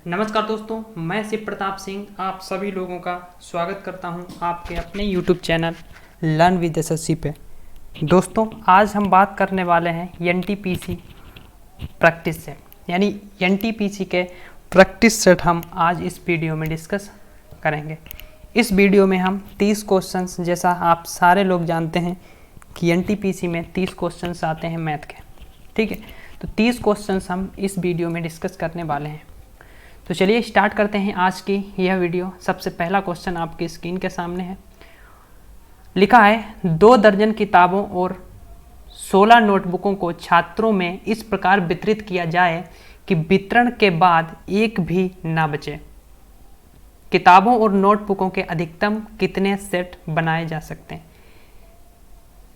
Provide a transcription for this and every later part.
नमस्कार दोस्तों, मैं शिव प्रताप सिंह आप सभी लोगों का स्वागत करता हूं आपके अपने YouTube channel learn with SSC पे। दोस्तों, आज हम बात करने वाले हैं एनटीपीसी प्रैक्टिस सेट, यानी एनटीपीसी के प्रैक्टिस सेट हम आज इस वीडियो में डिस्कस करेंगे। इस वीडियो में हम 30 क्वेश्चंस, जैसा आप सारे लोग जानते हैं कि एनटीपीसी में 30 क्वेश्चंस आते हैं मैथ के, ठीक है। तो 30 क्वेश्चंस हम इस वीडियो में डिस्कस करने वाले हैं। तो चलिए स्टार्ट करते हैं आज की यह वीडियो। सबसे पहला क्वेश्चन आपकी स्क्रीन के सामने है। लिखा है 2 दर्जन किताबों और 16 नोटबुकों को छात्रों में इस प्रकार वितरित किया जाए कि वितरण के बाद एक भी ना बचे। किताबों और नोटबुकों के अधिकतम कितने सेट बनाए जा सकते हैं?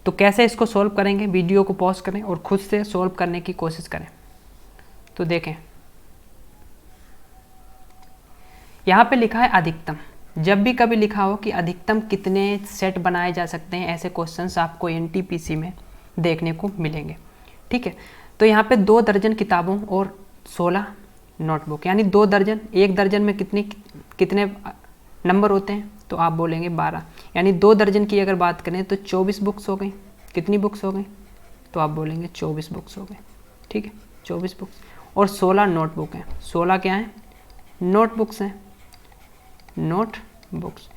तो कैसे इसको सॉल्व करेंगे, वीडियो को पॉज करें और खुद से सॉल्व करने की कोशिश करें। तो देखें, यहाँ पे लिखा है अधिकतम। जब भी कभी लिखा हो कि अधिकतम कितने सेट बनाए जा सकते हैं, ऐसे क्वेश्चंस आपको एनटीपीसी में देखने को मिलेंगे, ठीक है। तो यहाँ पे 2 दर्जन किताबों और 16 नोटबुक, यानी 2 दर्जन, 1 दर्जन में कितने नंबर होते हैं? तो आप बोलेंगे 12, यानी 2 दर्जन की अगर बात करें तो 24 बुक्स हो गई। कितनी बुक्स हो गई? तो आप बोलेंगे 24 बुक्स हो गई, ठीक है, 24 बुक्स। और 16 नोटबुक हैं। 16 क्या हैं? नोटबुक्स हैं, नोटबुक्स।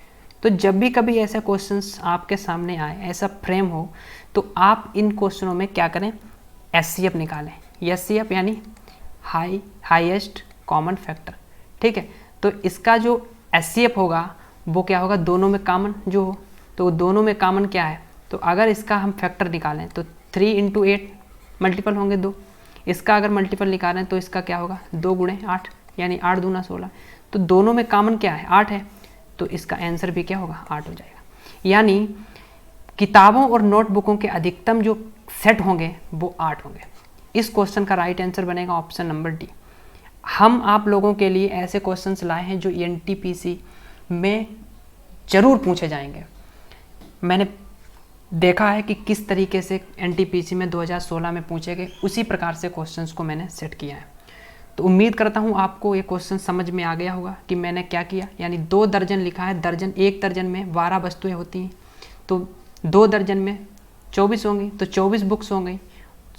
तो जब भी कभी ऐसे क्वेश्चंस आपके सामने आए, ऐसा फ्रेम हो, तो आप इन क्वेश्चनों में क्या करें? एचसीएफ निकालें। एचसीएफ यानी हाईएस्ट कॉमन फैक्टर, ठीक है। तो इसका जो एचसीएफ होगा वो क्या होगा? दोनों में कॉमन जो हो, तो दोनों में कॉमन क्या है? तो अगर इसका हम फैक्टर निकालें तो 3 × 8 मल्टीपल होंगे 2। इसका अगर मल्टीपल निकालें तो इसका क्या होगा? 2 × 8, यानी 8 दूना 16। तो दोनों में कॉमन क्या है? 8 है, तो इसका आंसर भी क्या होगा? 8 हो जाएगा। यानी किताबों और नोटबुकों के अधिकतम जो सेट होंगे वो 8 होंगे। इस क्वेश्चन का राइट आंसर बनेगा ऑप्शन नंबर डी। हम आप लोगों के लिए ऐसे क्वेश्चंस लाए हैं जो एनटीपीसी में जरूर पूछे जाएंगे। मैंने देखा है कि किस तरीके से एनटीपीसी में 2016 में पूछे गए, उसी प्रकार से क्वेश्चंस को मैंने सेट किया है। तो उम्मीद करता हूँ आपको ये क्वेश्चन समझ में आ गया होगा कि मैंने क्या किया। यानी 2 दर्जन लिखा है, दर्जन, 1 दर्जन में 12 वस्तुएं होती हैं, तो 2 दर्जन में 24 होंगी, तो 24 बुक्स हो गई।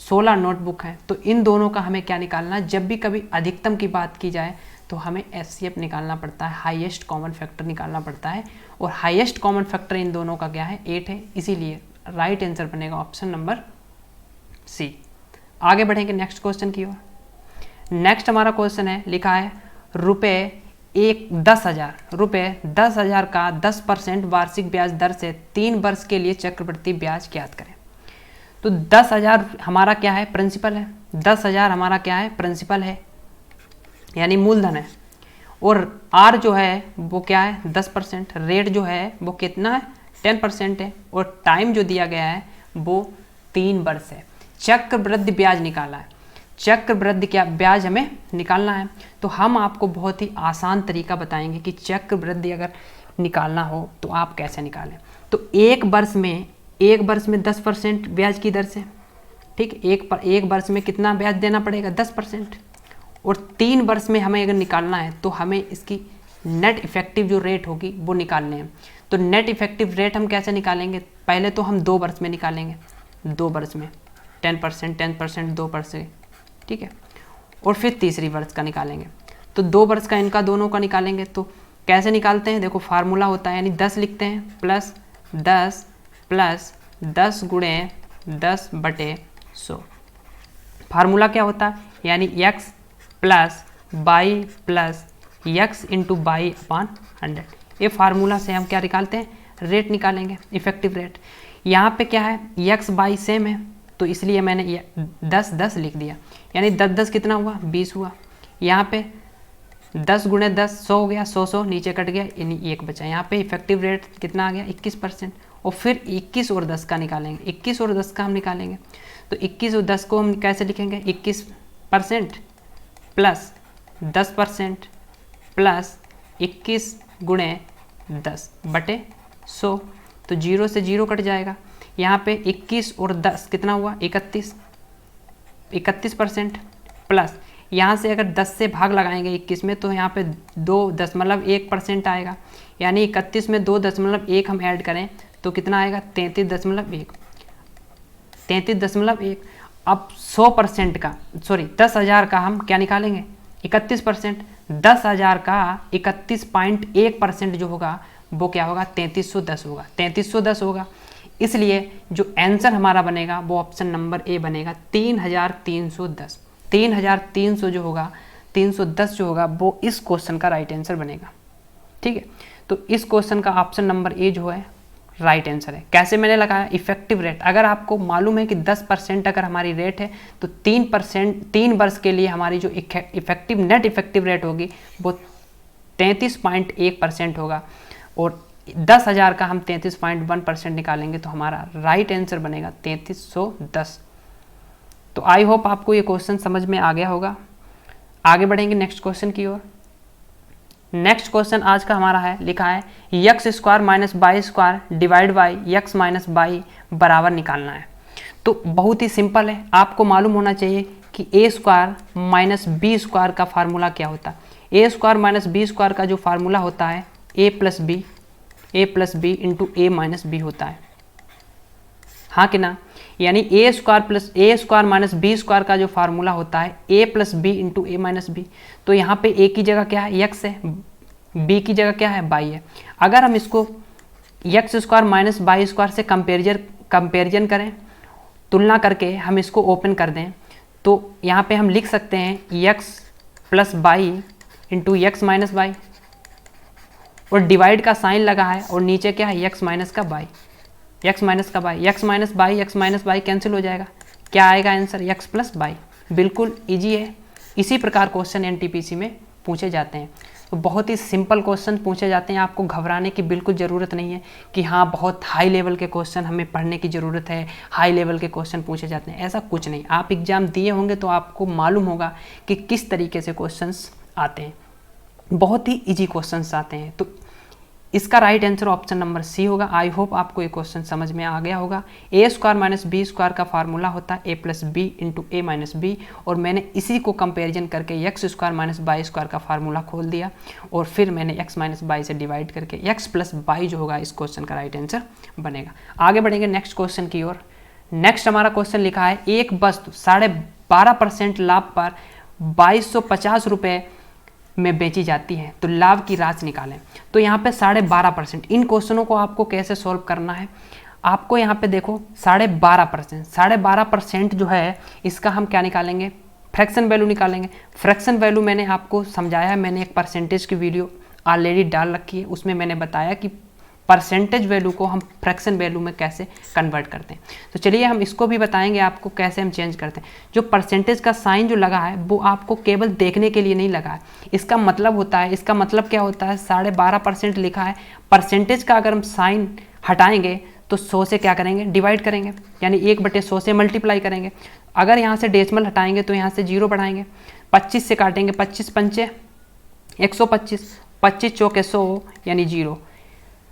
16 नोटबुक हैं, तो इन दोनों का हमें क्या निकालना है? जब भी कभी अधिकतम की बात की जाए तो हमें एचसीएफ निकालना पड़ता है, हाईएस्ट कॉमन फैक्टर निकालना पड़ता है। और हाईएस्ट कॉमन फैक्टर इन दोनों का क्या है? 8 है। इसीलिए राइट आंसर बनेगा ऑप्शन नंबर सी। आगे बढ़ेंगे नेक्स्ट क्वेश्चन की ओर। नेक्स्ट हमारा क्वेश्चन है, लिखा है रुपये 10,000 का 10% वार्षिक ब्याज दर से 3 वर्ष के लिए चक्रवृद्धि ब्याज ज्ञात करें। तो 10,000 हमारा क्या है? प्रिंसिपल है। 10,000 हमारा क्या है? प्रिंसिपल है, यानी मूलधन है। और आर जो है वो क्या है? 10%। रेट जो है वो कितना है? 10% है। और टाइम जो दिया गया है वो 3 वर्ष है। चक्रवृद्धि ब्याज निकाला है। चक्रवृद्धि क्या ब्याज हमें निकालना है, तो हम आपको बहुत ही आसान तरीका बताएंगे कि चक्रवृद्धि अगर निकालना हो तो आप कैसे निकालें। तो एक वर्ष में 10% ब्याज की दर से, ठीक, एक वर्ष में कितना ब्याज देना पड़ेगा? 10%। और 3 वर्ष में हमें अगर निकालना है तो हमें इसकी नेट इफेक्टिव जो रेट होगी वो निकालने हैं। तो नेट इफेक्टिव रेट हम कैसे निकालेंगे? पहले तो हम 2 वर्ष में निकालेंगे। 2 वर्ष में 10%, 2 वर्ष से, ठीक है। और फिर तीसरी वर्ष का निकालेंगे। तो 2 वर्ष का इनका दोनों का निकालेंगे। तो कैसे निकालते हैं? देखो, फार्मूला होता है, यानी 10 लिखते हैं प्लस 10 × 10/100। फार्मूला क्या होता है? यानी x + y + x × y/100। ये फार्मूला से हम क्या निकालते हैं? रेट निकालेंगे, इफेक्टिव रेट। यहाँ पे क्या है? x y सेम है, तो इसलिए मैंने ये 10 लिख दिया। यानी 10 कितना हुआ? 20 हुआ। यहाँ पे 10 × 10 100 हो गया, 100 नीचे कट गया, यानी 1 बचा। यहाँ पे इफेक्टिव रेट कितना आ गया? 21%। और फिर 21 और 10 का निकालेंगे। 21 और 10 का हम निकालेंगे, तो 21 और 10 को हम कैसे लिखेंगे? 21% प्लस 10% प्लस 21 × 10/100। तो 0 से 0 कट जाएगा। यहाँ पे 21 और 10 कितना हुआ? 31% प्लस यहाँ से अगर 10 से भाग लगाएंगे 21 में तो यहाँ पे 2.1% आएगा, यानी 31 में 2.1 हम ऐड करें तो कितना आएगा 33.1। अब 100% का 10,000 का हम क्या निकालेंगे 31%। 10,000 का 31.1% जो होगा वो क्या होगा 3310 होगा। इसलिए जो आंसर हमारा बनेगा वो ऑप्शन नंबर ए बनेगा 3310। 3300 जो होगा 310 जो होगा वो इस क्वेश्चन का राइट आंसर बनेगा। ठीक है, तो इस क्वेश्चन का ऑप्शन नंबर ए जो है राइट आंसर है। कैसे मैंने लगाया, इफेक्टिव रेट। अगर आपको मालूम है कि 10% अगर हमारी रेट है तो 3 वर्ष के लिए हमारी जो नेट इफेक्टिव रेट होगी वो 33.1% होगा, और 10,000 का हम 33.1% निकालेंगे तो हमारा राइट आंसर बनेगा 3310। तो आई होप आपको ये क्वेश्चन समझ में आ गया होगा। आगे बढ़ेंगे नेक्स्ट क्वेश्चन की ओर। नेक्स्ट क्वेश्चन आज का हमारा है, लिखा है x² - y² divide by x - y बराबर निकालना है। तो बहुत ही सिंपल है, आपको मालूम होना चाहिए कि a² - b² का फार्मूला क्या होता है। a² - b² का जो फार्मूला होता है a plus b into a minus b होता है, हाँ कि ना। यानी a² माइनस b² का जो फार्मूला होता है a plus b into a minus b. तो यहाँ पे a की जगह क्या है x है, b की जगह क्या है y है। अगर हम इसको x² माइनस y² से कंपेरिजन करें, तुलना करके हम इसको ओपन कर दें, तो यहाँ पे हम लिख सकते हैं x plus y into x minus y, और डिवाइड का साइन लगा है और नीचे क्या है x माइनस का y, x minus y cancel हो जाएगा, क्या आएगा आंसर x प्लस बाई। बिल्कुल इजी है, इसी प्रकार क्वेश्चन एनटीपीसी में पूछे जाते हैं। तो बहुत ही सिंपल क्वेश्चन पूछे जाते हैं, आपको घबराने की बिल्कुल ज़रूरत नहीं है कि हाँ बहुत हाई लेवल के क्वेश्चन हमें पढ़ने की ज़रूरत है, हाई लेवल के क्वेश्चन पूछे जाते हैं, ऐसा कुछ नहीं। आप एग्ज़ाम दिए होंगे तो आपको मालूम होगा कि किस तरीके से क्वेश्चंस आते हैं, बहुत ही इजी क्वेश्चंस आते हैं। तो इसका right answer option number C होगा। आई होप आपको ये क्वेश्चन समझ में आ गया होगा। a² माइनस b² का फार्मूला होता है a plus b into a minus b, और मैंने इसी को कंपेरिजन करके x² माइनस y² का फार्मूला खोल दिया, और फिर मैंने x माइनस बाई से डिवाइड करके x प्लस बाई जो होगा इस क्वेश्चन का राइट आंसर बनेगा। आगे बढ़ेंगे नेक्स्ट क्वेश्चन की ओर। नेक्स्ट हमारा क्वेश्चन लिखा है, एक वस्तु 12.5% लाभ पर 2250 रुपये में बेची जाती है, तो लाभ की राशि निकालें। तो यहाँ पे 12.5%, इन क्वेश्चनों को आपको कैसे सॉल्व करना है, आपको यहाँ पे देखो 12.5% जो है इसका हम क्या निकालेंगे, फ्रैक्शन वैल्यू निकालेंगे। फ्रैक्शन वैल्यू मैंने आपको समझाया है, मैंने एक परसेंटेज की वीडियो ऑलरेडी डाल रखी है, उसमें मैंने बताया कि परसेंटेज वैल्यू को हम फ्रैक्शन वैल्यू में कैसे कन्वर्ट करते हैं। तो चलिए हम इसको भी बताएंगे आपको कैसे हम चेंज करते हैं। जो परसेंटेज का साइन जो लगा है वो आपको केवल देखने के लिए नहीं लगा है, इसका मतलब होता है, इसका मतलब क्या होता है, 12.5% लिखा है, परसेंटेज का अगर हम साइन हटाएंगे तो 100 से क्या करेंगे, डिवाइड करेंगे, यानी 1/100 से मल्टीप्लाई करेंगे। अगर यहाँ से डेसिमल हटाएंगे तो यहाँ से 0 बढ़ाएंगे, 25 से काटेंगे, 25 पंचे 125, 25 चौके 100 यानी 0,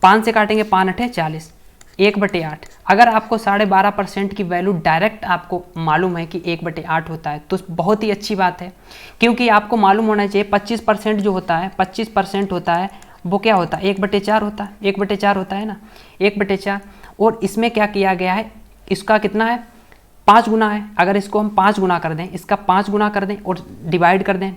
5 से काटेंगे 5 अठे 40, 1/8। अगर आपको 12.5% की वैल्यू डायरेक्ट आपको मालूम है कि 1/8 होता है तो बहुत ही अच्छी बात है, क्योंकि आपको मालूम होना चाहिए 25% जो होता है, 25% होता है वो क्या होता है, 1/4 होता है, 1/4 होता है ना, 1/4। और इसमें क्या किया गया है, इसका कितना है 5 गुना है। अगर इसको हम 5 गुना कर दें, इसका 5 गुना कर दें और डिवाइड कर दें,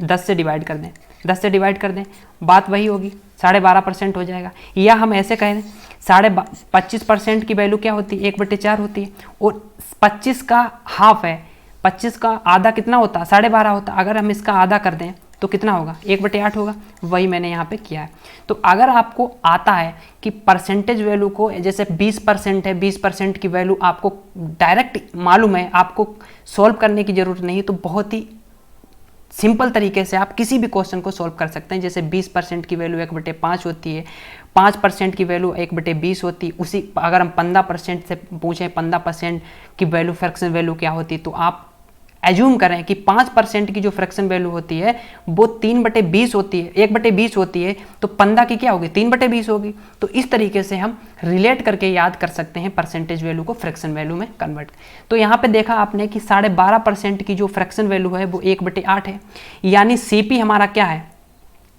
10 से डिवाइड कर दें, 10 से डिवाइड कर दें, बात वही होगी, 12.5% हो जाएगा। या हम ऐसे कहें 25% की वैल्यू क्या होती है, 1/4 होती है, और 25 का हाफ है, 25 का आधा कितना होता है, 12.5 होता है। अगर हम इसका आधा कर दें तो कितना होगा, 1/8 होगा, वही मैंने यहाँ पे किया है। तो अगर आपको आता है कि परसेंटेज वैल्यू को, जैसे 20% है, 20% की वैल्यू आपको डायरेक्ट मालूम है, आपको सॉल्व करने की ज़रूरत नहीं है, तो बहुत ही सिंपल तरीके से आप किसी भी क्वेश्चन को सॉल्व कर सकते हैं। जैसे 20% की वैल्यू 1/5 होती है, 5% की वैल्यू 1/20 होती है, उसी अगर हम 15% से पूछें 15% की वैल्यू फ्रैक्शन वैल्यू क्या होती है, तो आप एज्यूम करें कि 5% की जो फ्रैक्शन वैल्यू होती है वो 3/20 होती है, 1/20 होती है, तो 15 की क्या होगी, 3/20 होगी। तो इस तरीके से हम रिलेट करके याद कर सकते हैं परसेंटेज वैल्यू को फ्रैक्शन वैल्यू में कन्वर्ट। तो यहाँ पे देखा आपने कि 12.5% की जो फ्रैक्शन वैल्यू है वो 1/8 है, यानी सीपी हमारा क्या है,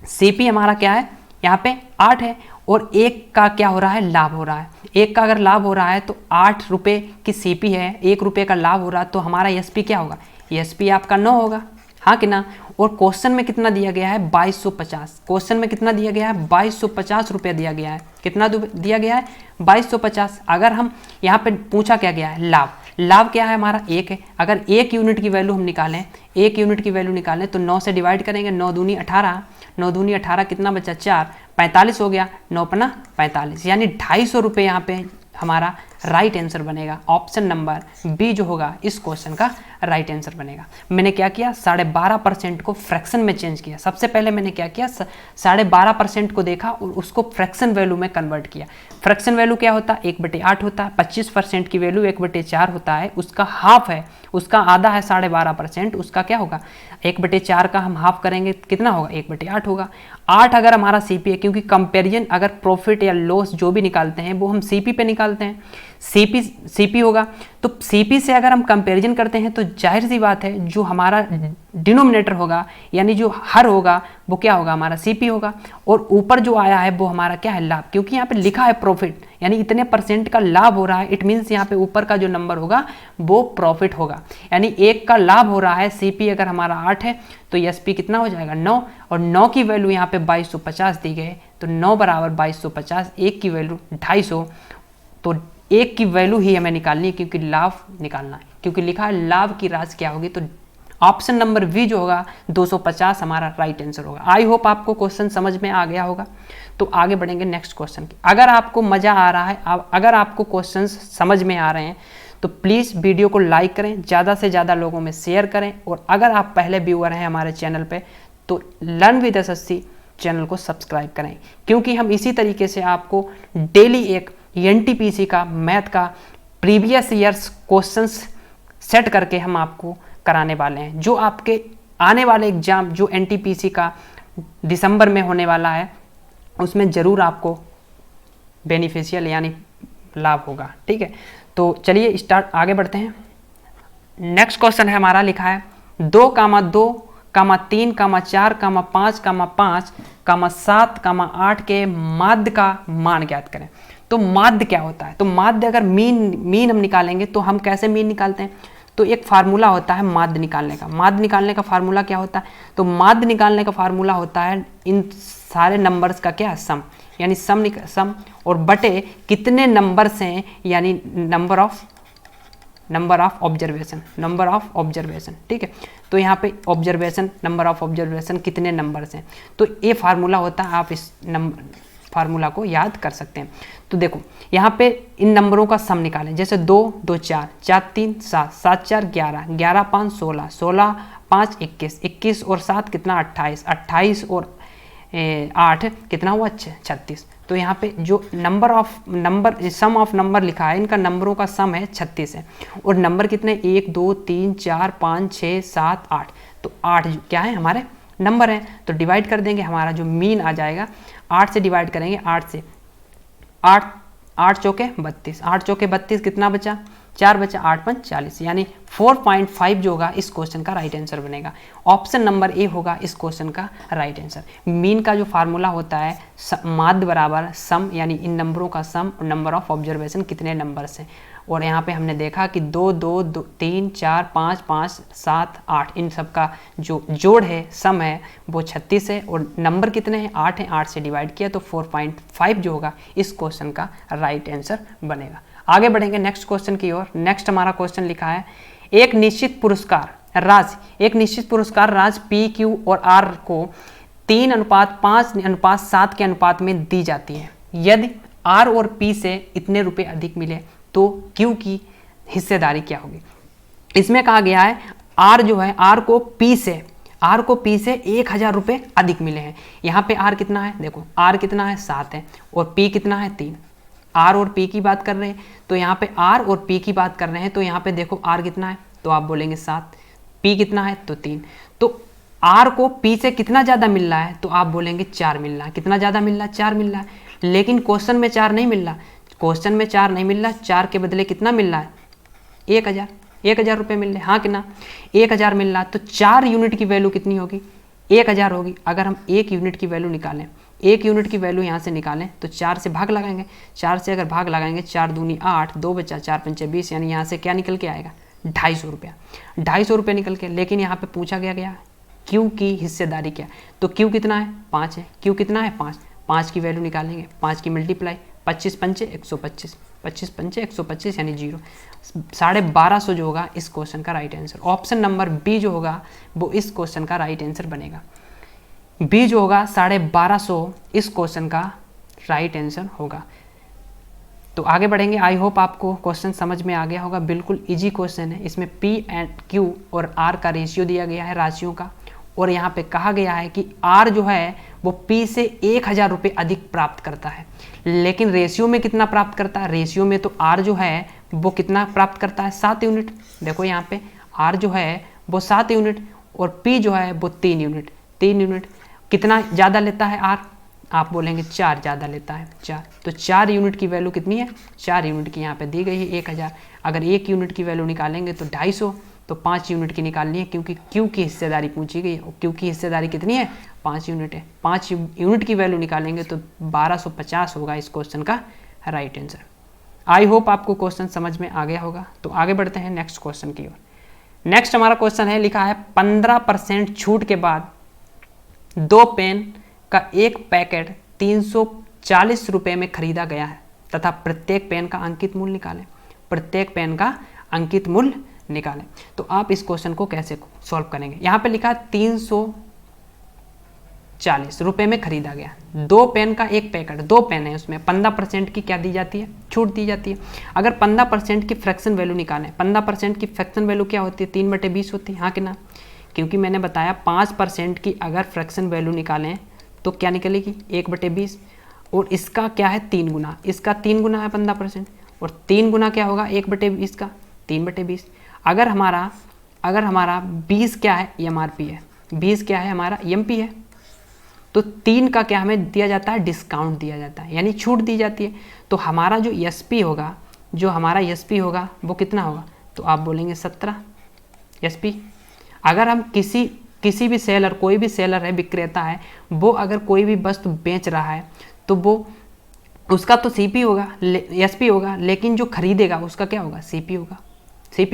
सीपी हमारा क्या है, यहाँ पे 8 है, और 1 का क्या हो रहा है, लाभ हो रहा है। 1 का अगर लाभ हो रहा है तो 8 रुपये की सीपी है, 1 रुपये का लाभ हो रहा है, तो हमारा एसपी क्या होगा, एसपी आपका 9 होगा, हाँ कि ना। और क्वेश्चन में कितना दिया गया है, 2250। क्वेश्चन में कितना दिया गया है, 2250 रुपया दिया गया है। कितना दिया गया है, 2250। अगर हम यहाँ पे पूछा क्या गया है, लाभ, लाभ क्या है हमारा 1 है। अगर 1 यूनिट की वैल्यू हम निकालें, 1 यूनिट की वैल्यू निकालें तो 9 से डिवाइड करेंगे, 9 दूनी 18, 9 दूनी 18 कितना बचा 4, 45 हो गया, 9 पना 45, यानी 250 रुपये यहाँ पे हमारा राइट आंसर बनेगा। ऑप्शन नंबर बी जो होगा इस क्वेश्चन का राइट आंसर बनेगा। मैंने क्या किया, 12.5% को फ्रैक्शन में चेंज किया। सबसे पहले मैंने क्या किया, 12.5% को देखा और उसको फ्रैक्शन वैल्यू में कन्वर्ट किया। फ्रैक्शन वैल्यू क्या होता है, 1/8 होता है। 25% की वैल्यू 1/4 होता है, उसका हाफ है, उसका आधा है 12.5%, उसका क्या होगा 1/4 का हम हाफ करेंगे, कितना होगा 1/8 होगा। 8 अगर हमारा सीपी है, क्योंकि कंपेरिजन अगर प्रॉफिट या लॉस जो भी निकालते हैं वो हम सीपी पे निकालते हैं, सीपी होगा। तो सीपी से अगर हम कंपैरिजन करते हैं तो जाहिर सी बात है जो हमारा डिनोमिनेटर होगा यानी जो हर होगा वो क्या होगा, हमारा सीपी होगा। और ऊपर जो आया है वो हमारा क्या है, लाभ, क्योंकि यहाँ पे लिखा है प्रॉफिट, यानी इतने % का लाभ हो रहा है। इट मीन्स यहाँ पे ऊपर का जो नंबर होगा वो प्रॉफिट होगा, यानी 1 का लाभ हो रहा है। सीपी अगर हमारा 8 है तो एसपी कितना हो जाएगा 9, और 9 की वैल्यू यहाँ पे 2250 दी गई, तो 9 बराबर 2250, 1 की वैल्यू 250, तो 1 की वैल्यू ही हमें निकालनी है क्योंकि लाभ निकालना है, क्योंकि लिखा है लाभ की राशि क्या होगी। तो ऑप्शन नंबर बी जो होगा 250 हमारा राइट आंसर होगा। आई होप आपको क्वेश्चन समझ में आ गया होगा। तो आगे बढ़ेंगे नेक्स्ट क्वेश्चन की। अगर आपको मज़ा आ रहा है, अगर आपको क्वेश्चन समझ में आ रहे हैं तो प्लीज़ वीडियो को लाइक करें, ज़्यादा से ज़्यादा लोगों में शेयर करें, और अगर आप पहले व्यूअर हैं हमारे चैनल पे तो लर्न विद एसएससी चैनल को सब्सक्राइब करें, क्योंकि हम इसी तरीके से आपको डेली एक एनटीपीसी का मैथ का प्रीवियस ईयर्स क्वेश्चंस सेट करके हम आपको कराने वाले हैं, जो आपके आने वाले एग्जाम जो एनटीपीसी का दिसंबर में होने वाला है उसमें ज़रूर आपको बेनिफिशियल यानी लाभ होगा। ठीक है, तो चलिए स्टार्ट, आगे बढ़ते हैं। नेक्स्ट क्वेश्चन है हमारा, लिखा है 2, 2, 3, 4, 5, 5, 7, 8 के माध्य का मान ज्ञात करें। तो माध्य क्या होता है, तो माध्य अगर मीन हम निकालेंगे तो हम कैसे मीन निकालते हैं, तो एक फार्मूला होता है माध्य निकालने का। माध्य निकालने का फार्मूला क्या होता है, तो माध्य निकालने का फार्मूला होता है इन सारे नंबर्स का क्या है, सम, यानी सम और बटे कितने नंबर्स हैं, यानी नंबर ऑफ ऑब्जर्वेशन। ठीक है, तो यहाँ पे ऑब्जर्वेशन, नंबर ऑफ ऑब्जर्वेशन, कितने नंबर्स हैं, तो ये फार्मूला होता है। आप इस फार्मूला को याद कर सकते हैं। तो देखो यहाँ पे इन नंबरों का सम निकालें, जैसे 2, 2, 4, 4, 3, 7, 7, 4, 11, 11, 5, 16, 16, 5, 21, 21 और 7 कितना 28, 28 और 8 कितना हुआ 36। तो यहाँ पे जो सम ऑफ नंबर लिखा है, इनका नंबरों का सम है 36 है, और नंबर कितने 1, 2, 3, 4, 5, 6, 7, 8, तो 8 क्या है हमारे नंबर हैं। तो डिवाइड कर देंगे, हमारा जो मीन आ जाएगा 8 से डिवाइड करेंगे, 8 से 8 चौके 32, 8 चौके 32 कितना बचा 4 बचा, 8 5 40, यानी 4.5 जो होगा इस क्वेश्चन का राइट आंसर बनेगा। ऑप्शन नंबर ए होगा इस क्वेश्चन का राइट आंसर। मीन का जो फार्मूला होता है माध्य बराबर सम, यानी इन नंबरों का सम और नंबर ऑफ ऑब्जर्वेशन कितने नंबर्स हैं। और यहाँ पे हमने देखा कि 2, 2, 2, 3, 4, 5, 5, 7, 8 इन सब का जो जोड़ है, सम है, वो 36 है, और नंबर कितने हैं 8 हैं, 8 से डिवाइड किया तो 4.5 जो होगा इस क्वेश्चन का राइट आंसर बनेगा। आगे बढ़ेंगे नेक्स्ट क्वेश्चन की ओर। नेक्स्ट हमारा क्वेश्चन लिखा है, एक निश्चित पुरस्कार राशि पी, क्यू और आर को 3:5:7 के अनुपात में दी जाती है। यदि आर और पी से इतने रुपए अधिक मिले तो क्यू की हिस्सेदारी क्या होगी। इसमें कहा गया है आर जो है, आर को पी से 1000 रुपये अधिक मिले हैं। यहाँ पे आर कितना है, देखो आर कितना है 7 है, और पी कितना है 3। आर और पी की बात कर रहे हैं, तो यहाँ पे आर और पी की बात कर रहे हैं, तो यहाँ पे देखो आर कितना है, तो आप बोलेंगे 7, P कितना है तो 3, तो R को P से कितना ज़्यादा मिल रहा है तो आप बोलेंगे 4 मिल रहा है। कितना ज़्यादा मिल रहा है? 4 मिल रहा है। लेकिन क्वेश्चन में 4 नहीं मिल रहा, क्वेश्चन में 4 नहीं मिल रहा, 4 के बदले कितना मिल रहा है? 1000 रुपये मिल रहे, हाँ कि ना? 1000 मिल रहा, तो 4 यूनिट की वैल्यू कितनी होगी? 1000 होगी। अगर हम 1 यूनिट की वैल्यू निकालें, 1 यूनिट की वैल्यू यहाँ से निकालें तो 4 से भाग लगाएंगे, 4 से अगर भाग लगाएंगे 4 दूनी 8, 2 बचा 4 पंचे 20, यानी यहाँ से क्या निकल के आएगा? 250 रुपया। 250 रुपये निकल के। लेकिन यहाँ पे पूछा गया क्यू की हिस्सेदारी क्या? तो क्यू कितना है? 5 है। क्यू कितना है? 5। 5 की वैल्यू निकालेंगे, 5 की मल्टीप्लाई, 25 पंचे 125, 25 पंचे 125 यानी 0। 1250 जो होगा इस क्वेश्चन का right answer. Option number b जो होगा वो इस क्वेश्चन का राइट आंसर बनेगा। बी जो होगा 1250 इस क्वेश्चन का राइट आंसर होगा। तो आगे बढ़ेंगे। आई होप आपको क्वेश्चन समझ में आ गया होगा। बिल्कुल इजी क्वेश्चन है। इसमें P एंड Q और R का रेशियो दिया गया है राशियों का, और यहाँ पे कहा गया है कि R जो है वो P से 1000 रुपये अधिक प्राप्त करता है, लेकिन रेशियो में कितना प्राप्त करता है? रेशियो में तो R जो है वो कितना प्राप्त करता है? 7 यूनिट। देखो यहाँ पे R जो है वो 7 यूनिट और P जो है वो 3 यूनिट। 3 यूनिट कितना ज़्यादा लेता है R? आप बोलेंगे 4 ज़्यादा लेता है, 4। तो 4 यूनिट की वैल्यू कितनी है? 4 यूनिट की यहाँ पे दी गई है 1000। अगर 1 यूनिट की वैल्यू निकालेंगे तो 250, तो 5 यूनिट की निकालनी है क्योंकि Q की हिस्सेदारी पूछी गई है, और Q की हिस्सेदारी कितनी है? 5 यूनिट है। 5 यूनिट की वैल्यू निकालेंगे तो 1250 होगा इस क्वेश्चन का राइट आंसर। आई होप आपको क्वेश्चन समझ में आ गया होगा। तो आगे बढ़ते हैं नेक्स्ट क्वेश्चन की ओर। नेक्स्ट हमारा क्वेश्चन है, लिखा है 15% छूट के बाद 2 पेन का एक पैकेट 340 रुपये में खरीदा गया है तथा प्रत्येक पेन का अंकित मूल्य निकालें। प्रत्येक पेन का अंकित मूल्य निकालें। तो आप इस क्वेश्चन को कैसे सॉल्व करेंगे? यहाँ पे लिखा 340 रुपये में खरीदा गया, 2 पेन का एक पैकेट, 2 पेन है, उसमें 15% की क्या दी जाती है? छूट दी जाती है। अगर 15% की फ्रैक्शन वैल्यू निकालें, 15% की फ्रैक्शन वैल्यू क्या होती है? 3/20 होती है, हाँ कि ना? क्योंकि मैंने बताया 5% की अगर फ्रैक्शन वैल्यू निकालें तो क्या निकलेगी? 1/20, और इसका क्या है? 3 गुना। इसका 3 गुना है 15%, और 3 गुना क्या होगा 1/20 का? 3/20। अगर हमारा 20 क्या है? MRP है। 20 क्या है? हमारा MP है। तो 3 का क्या हमें दिया जाता है? डिस्काउंट दिया जाता है, यानी छूट दी जाती है। तो हमारा जो SP होगा, वो कितना होगा? तो आप बोलेंगे 17 SP। अगर हम किसी भी सेलर, कोई भी सेलर है, विक्रेता है, वो अगर कोई भी वस्तु बेच रहा है तो वो उसका तो CP होगा, SP होगा, लेकिन जो खरीदेगा उसका क्या होगा? CP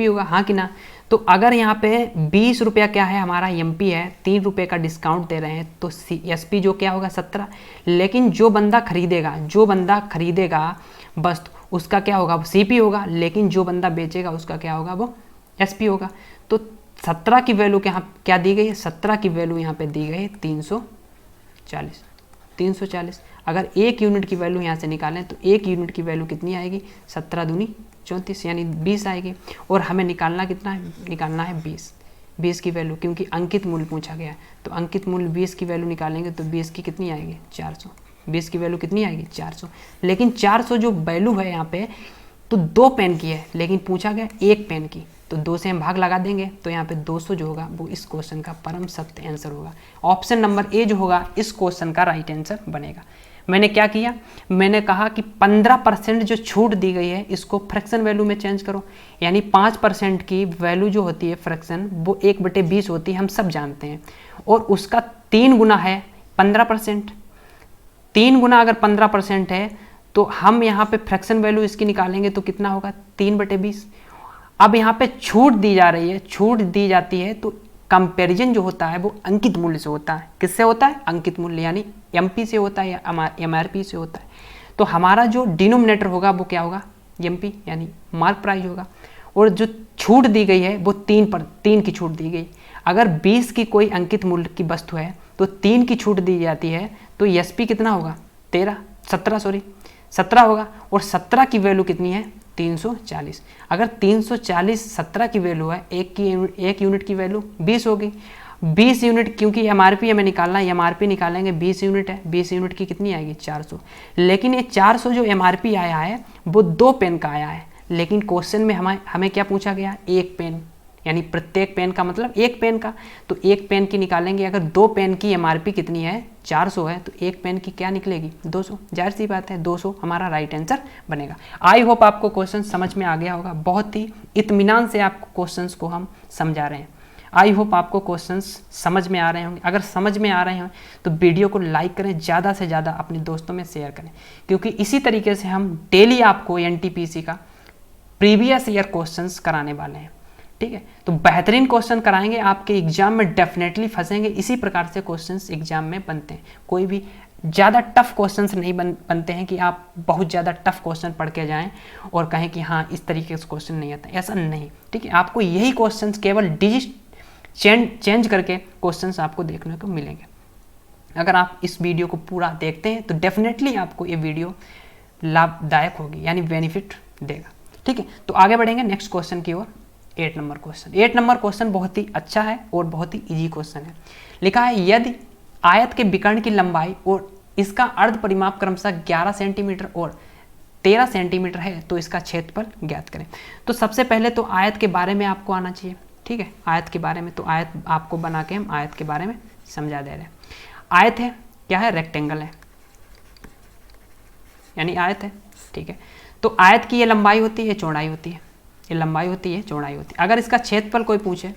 होगा, हाँ कि ना? तो अगर यहाँ पे 20 रुपया क्या है? हमारा MP है, 3 रुपये का डिस्काउंट दे रहे हैं, तो SP जो क्या होगा? 17। लेकिन जो बंदा खरीदेगा वस्तु, उसका क्या होगा? CP होगा, लेकिन जो बंदा बेचेगा उसका क्या होगा? वो SP होगा। तो 17 की वैल्यू क्या दी गई है? 17 की वैल्यू यहाँ पे दी गई है 340। अगर 1 यूनिट की वैल्यू यहाँ से निकालें तो 1 यूनिट की वैल्यू कितनी आएगी? 17 दूनी 34 यानी 20 आएगी। और हमें निकालना कितना है? निकालना है 20 की वैल्यू, क्योंकि अंकित मूल्य पूछा गया है। तो अंकित मूल्य 20 की वैल्यू निकालेंगे तो 20 की कितनी आएगी? 400। 20 की वैल्यू कितनी आएगी? 400। लेकिन 400 जो वैल्यू है यहाँ पे तो 2 पेन की है, लेकिन पूछा गया 1 पेन की, तो 2 से हम भाग लगा देंगे तो यहाँ पे 200 जो होगा वो इस क्वेश्चन का परम सत्य आंसर होगा। ऑप्शन नंबर ए जो होगा इस क्वेश्चन का राइट आंसर बनेगा। मैंने क्या किया? मैंने कहा कि 15% जो छूट दी गई है इसको फ्रैक्शन वैल्यू में चेंज करो, यानी 5% की वैल्यू जो होती है फ्रैक्शन वो 1/20 होती है, हम सब जानते हैं, और उसका 3 गुना है 15%। 3 गुना अगर 15% है तो हम यहाँ पे फ्रैक्शन वैल्यू इसकी निकालेंगे तो कितना होगा? 3/20। अब यहाँ पे छूट दी जाती है तो कंपैरिजन जो होता है वो अंकित मूल्य से होता है। किससे होता है? अंकित मूल्य, यानी MP से होता है या MRP से होता है। तो हमारा जो डिनोमिनेटर होगा वो क्या होगा? MP, यानी मार्क प्राइस होगा। और जो छूट दी गई है वो 3 की छूट दी गई। अगर 20 की कोई अंकित मूल्य की वस्तु है तो 3 की छूट दी जाती है, तो SP कितना होगा? 17 होगा। और 17 की वैल्यू कितनी है? 340। अगर 340 17 की वैल्यू है, एक यूनिट की वैल्यू 20 होगी। 20 यूनिट, क्योंकि MRP हमें निकालना है, MRP निकालेंगे, 20 यूनिट है, 20 यूनिट की कितनी आएगी? 400। लेकिन ये 400 जो MRP आया है वो 2 पेन का आया है, लेकिन क्वेश्चन में हमें क्या पूछा गया? 1 पेन यानी प्रत्येक पेन का मतलब एक पेन का, तो एक पेन की निकालेंगे, अगर 2 पेन की एमआरपी कितनी है 400 है, तो एक पेन की क्या निकलेगी 200, जाहिर सी बात है 200 हमारा राइट आंसर बनेगा। आई होप आपको क्वेश्चन समझ में आ गया होगा, बहुत ही इत्मीनान से आपको क्वेश्चंस को हम समझा रहे हैं। आई होप आपको क्वेश्चंस समझ में आ रहे होंगे, अगर समझ में आ रहे हैं तो वीडियो को लाइक करें, ज़्यादा से ज़्यादा अपने दोस्तों में शेयर करें, क्योंकि इसी तरीके से हम डेली आपको एनटीपीसी का प्रीवियस ईयर क्वेश्चंस कराने वाले हैं, ठीक है। तो बेहतरीन क्वेश्चन कराएंगे, आपके एग्जाम में डेफिनेटली फंसेंगे, इसी प्रकार से क्वेश्चंस एग्जाम में बनते हैं। कोई भी ज़्यादा टफ क्वेश्चंस नहीं बनते हैं कि आप बहुत ज़्यादा टफ क्वेश्चन पढ़ के जाएं और कहें कि हाँ इस तरीके से क्वेश्चन नहीं आता, ऐसा नहीं, ठीक है। आपको यही क्वेश्चंस केवल डिजिट चेंज करके क्वेश्चंस आपको देखने को मिलेंगे। अगर आप इस वीडियो को पूरा देखते हैं तो डेफिनेटली आपको ये वीडियो लाभदायक होगी, यानी बेनिफिट देगा, ठीक है। तो आगे बढ़ेंगे नेक्स्ट क्वेश्चन की ओर। 8 नंबर क्वेश्चन, 8 नंबर क्वेश्चन बहुत ही अच्छा है और बहुत ही इजी क्वेश्चन है। लिखा है यदि आयत के विकर्ण की लंबाई और इसका अर्ध परिमाप क्रमशः 11 सेंटीमीटर और 13 सेंटीमीटर है तो इसका क्षेत्रफल ज्ञात करें। तो सबसे पहले तो आयत के बारे में आपको आना चाहिए, ठीक है। आयत के बारे में, तो आयत आपको बना के हम आयत के बारे में समझा दे रहे हैं। आयत है क्या है, रेक्टेंगल है, यानी आयत है, ठीक है। तो आयत की ये लंबाई होती है, चौड़ाई होती है, ये लंबाई होती है, चौड़ाई होती है। अगर इसका क्षेत्रफल कोई पूछे,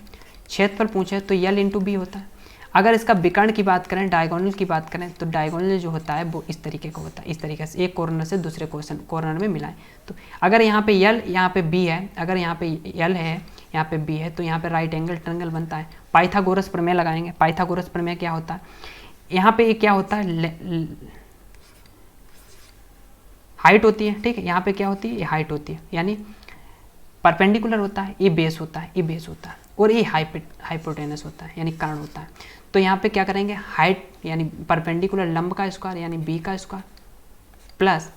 क्षेत्रफल पूछे तो यल इंटू बी होता है। अगर इसका विकर्ण की बात करें, डायगोनल की बात करें, तो डायगोनल जो होता है वो इस तरीके का होता है, इस तरीके से एक कॉर्नर से दूसरे कॉर्नर में मिलाएं। तो अगर यहाँ पे यल, यहाँ पे बी है, अगर यहाँ पे यल है, यहाँ पे बी है, तो यहाँ पे राइट एंगल ट्रायंगल बनता है। पाइथागोरस प्रमेय लगाएंगे। पाइथागोरस प्रमेय क्या होता है, यहाँ पे क्या होता है, हाइट होती है, ठीक है। यहाँ पे क्या होती है, ये हाइट होती है, यानी परपेंडिकुलर होता है, ये बेस होता है, ये बेस होता है, और ये हाइपोटेनस होता है, यानी कर्ण होता है। तो यहाँ पे क्या करेंगे, हाइट यानी परपेंडिकुलर लंब का स्क्वायर यानी बी का स्क्वायर प्लस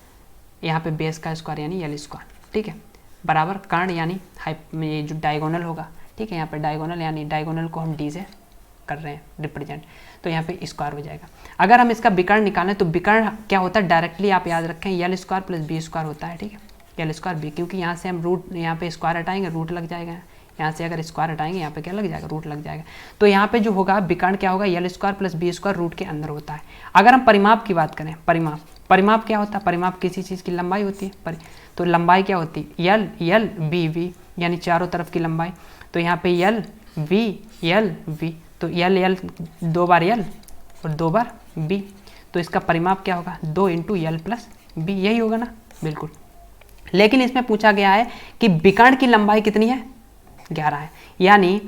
यहाँ पे बेस का स्क्वायर यानी यल स्क्वायर, ठीक है, बराबर कर्ण यानी ये जो डायगोनल होगा, ठीक है। यहाँ पे डायगोनल यानी डायगोनल को हम डी से कर रहे हैं रिप्रेजेंट, तो यहाँ पे स्क्वायर हो जाएगा। अगर हम इसका विकर्ण निकालें तो विकर्ण क्या होता है, डायरेक्टली आप याद रखें l square plus B square होता है, ठीक है, यल स्क्वायर बी, क्योंकि यहाँ से हम रूट, यहाँ पे स्क्वायर हटाएंगे रूट लग जाएगा, यहाँ से अगर स्क्वायर हटाएंगे यहाँ पे क्या लग जाएगा, रूट लग जाएगा। तो यहाँ पे जो होगा विकर्ण क्या होगा, l square plus B square root के अंदर होता है। अगर हम परिमाप की बात करें, परिमाप क्या होता है, परिमाप किसी चीज़ की लंबाई होती है, तो लंबाई क्या होती है, यल बी वी, यानी चारों तरफ की लंबाई। तो यहाँ पे यल वी, तो यल 2 बार यल और 2 बार बी, तो इसका परिमाप क्या होगा, 2 इंटू यल प्लस बी, यही होगा ना, बिल्कुल। लेकिन इसमें पूछा गया है कि विकर्ण की लंबाई कितनी है, 11 है, यानी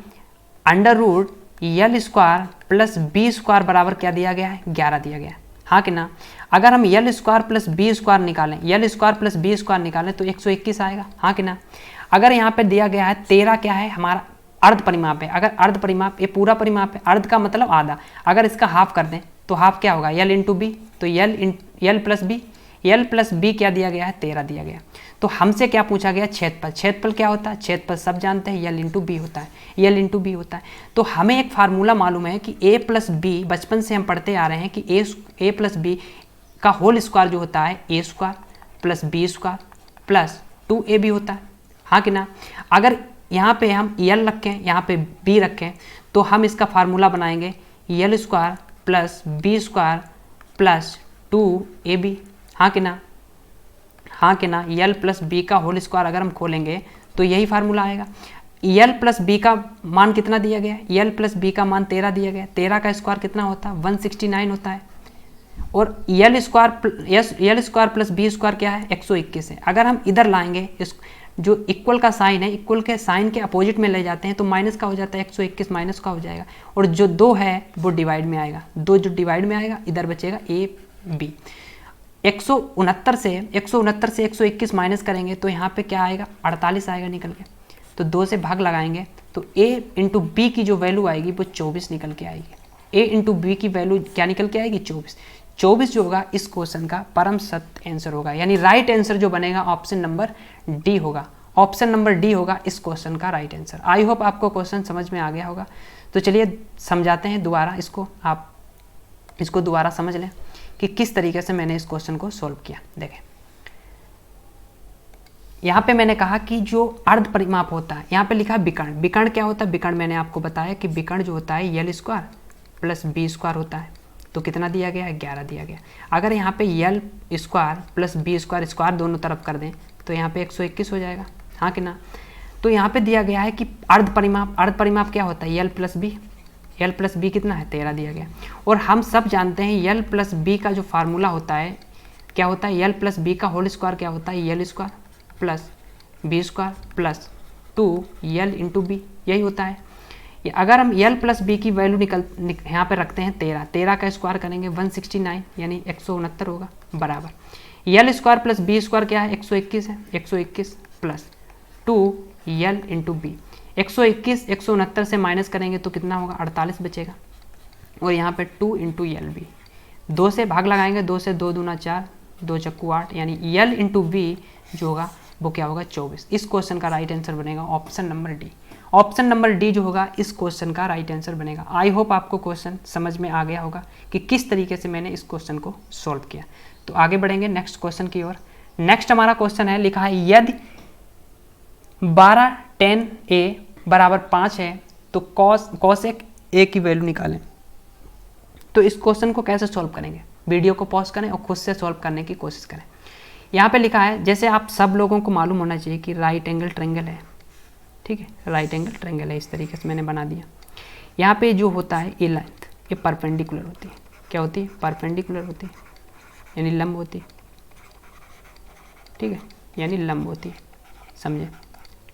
under root l square plus B square बराबर क्या दिया गया है, 11 दिया गया है, हाँ कि ना। अगर हम L square plus B square निकालें, L square plus B square निकालें तो 121 आएगा, हाँ कि ना। अगर यहाँ पे दिया गया है 13 क्या है, हमारा अर्ध परिमाप है। अगर अर्ध परिमाप, ये पूरा परिमाप है, अर्ध का मतलब आधा, अगर इसका हाफ कर दें तो हाफ क्या होगा, यल इंटू बी, तो यल प्लस बी, यल प्लस बी क्या दिया गया है, 13 दिया गया। तो हमसे क्या पूछा गया, क्षेत्रफल। क्षेत्रफल क्या होता है, क्षेत्रफल सब जानते हैं, यल इंटू बी होता है, यल इंटू बी होता है। तो हमें एक फार्मूला मालूम है कि ए प्लस बी, बचपन से हम पढ़ते आ रहे हैं कि ए प्लस बी का होल स्क्वायर जो होता है A square plus B square plus 2ab होता है, हाँ कि ना। अगर यहाँ पे हम यल रखें, यहाँ पे बी रखें, तो हम इसका फार्मूला बनाएंगे l square plus B square plus 2ab, हाँ कि ना, हाँ कि ना। यल प्लस बी का होल स्क्वायर अगर हम खोलेंगे तो यही फार्मूला आएगा। यल प्लस बी का मान कितना दिया गया है, यल प्लस बी का मान 13 दिया गया है, 13 का स्क्वायर कितना होता है, 169 होता है, और l square plus B square क्या है, 121 है। अगर हम इधर लाएंगे, इस जो इक्वल का साइन है, इक्वल के साइन के अपोजिट में ले जाते हैं तो माइनस का हो जाता है, 121 माइनस का हो जाएगा, और जो 2 है वो डिवाइड में आएगा, 2 जो डिवाइड में आएगा, इधर बचेगा ए बी। 169 से 121 माइनस करेंगे तो यहाँ पे क्या आएगा, 48 आएगा निकल के। तो 2 से भाग लगाएंगे तो a इंटू बी की जो वैल्यू आएगी वो 24 निकल के आएगी। a इंटू बी की वैल्यू क्या निकल के आएगी, 24 जो होगा इस क्वेश्चन का परम सत्य आंसर होगा, यानी राइट आंसर जो बनेगा ऑप्शन नंबर डी होगा, ऑप्शन नंबर डी होगा इस क्वेश्चन का राइट आंसर। आई होप आपको क्वेश्चन समझ में आ गया होगा। तो चलिए समझाते हैं दोबारा इसको, आप इसको दोबारा समझ लें कि किस तरीके से मैंने इस क्वेश्चन को सॉल्व किया। देखें, यहाँ पे मैंने कहा कि जो अर्ध परिमाप होता है, यहाँ पे लिखा है विकर्ण। विकर्ण क्या होता है? विकर्ण मैंने आपको बताया कि विकर्ण जो होता है l square plus B square होता है। तो कितना दिया गया है? 11 दिया गया। अगर यहाँ पे l square plus B square square दोनों तरफ कर दें तो यहाँ पे 121 हो जाएगा, हाँ कि ना। तो यहाँ पे दिया गया है कि अर्ध परिमाप, अर्ध परिमाप क्या होता है? L plus B. यल प्लस बी कितना है? 13 दिया गया। और हम सब जानते हैं यल प्लस बी का जो फार्मूला होता है क्या होता है? यल प्लस बी का होल स्क्वायर क्या होता है? L square plus B square plus 2 l into b, यही होता है। अगर हम यल प्लस बी की वैल्यू यहाँ पे रखते हैं 13, 13 का स्क्वायर करेंगे 169 यानी 169 होगा, बराबर l square plus B square क्या है? 121 है, 121 प्लस 2 यल इंटू बी। 121 169 से माइनस करेंगे तो कितना होगा? 48 बचेगा। और यहाँ पे 2 इंटू यल बी, 2 से भाग लगाएंगे, 2 से 2 दूना 4, 2 चक्कू 8 यानी यल इंटू बी जो होगा वो क्या होगा? 24। इस क्वेश्चन का राइट आंसर बनेगा option number D. Option number D जो होगा इस क्वेश्चन का राइट आंसर बनेगा। आई होप आपको क्वेश्चन समझ में आ गया होगा कि किस तरीके से मैंने इस क्वेश्चन को सॉल्व किया। तो आगे बढ़ेंगे नेक्स्ट क्वेश्चन की ओर। नेक्स्ट हमारा क्वेश्चन है, लिखा है यदि 12 tan a बराबर 5 है तो cosec a की वैल्यू निकालें। तो इस क्वेश्चन को कैसे सॉल्व करेंगे? वीडियो को पॉज करें और खुद से सॉल्व करने की कोशिश करें। यहाँ पे लिखा है, जैसे आप सब लोगों को मालूम होना चाहिए कि राइट एंगल ट्रायंगल है, ठीक है, राइट एंगल ट्रायंगल है, इस तरीके से मैंने बना दिया। यहाँ पे जो होता है ये लेंथ ये परपेंडिकुलर होती है। क्या होती है? परपेंडिकुलर होती है, यानी लंब होती है, ठीक है, यानी लंब होती है, समझे,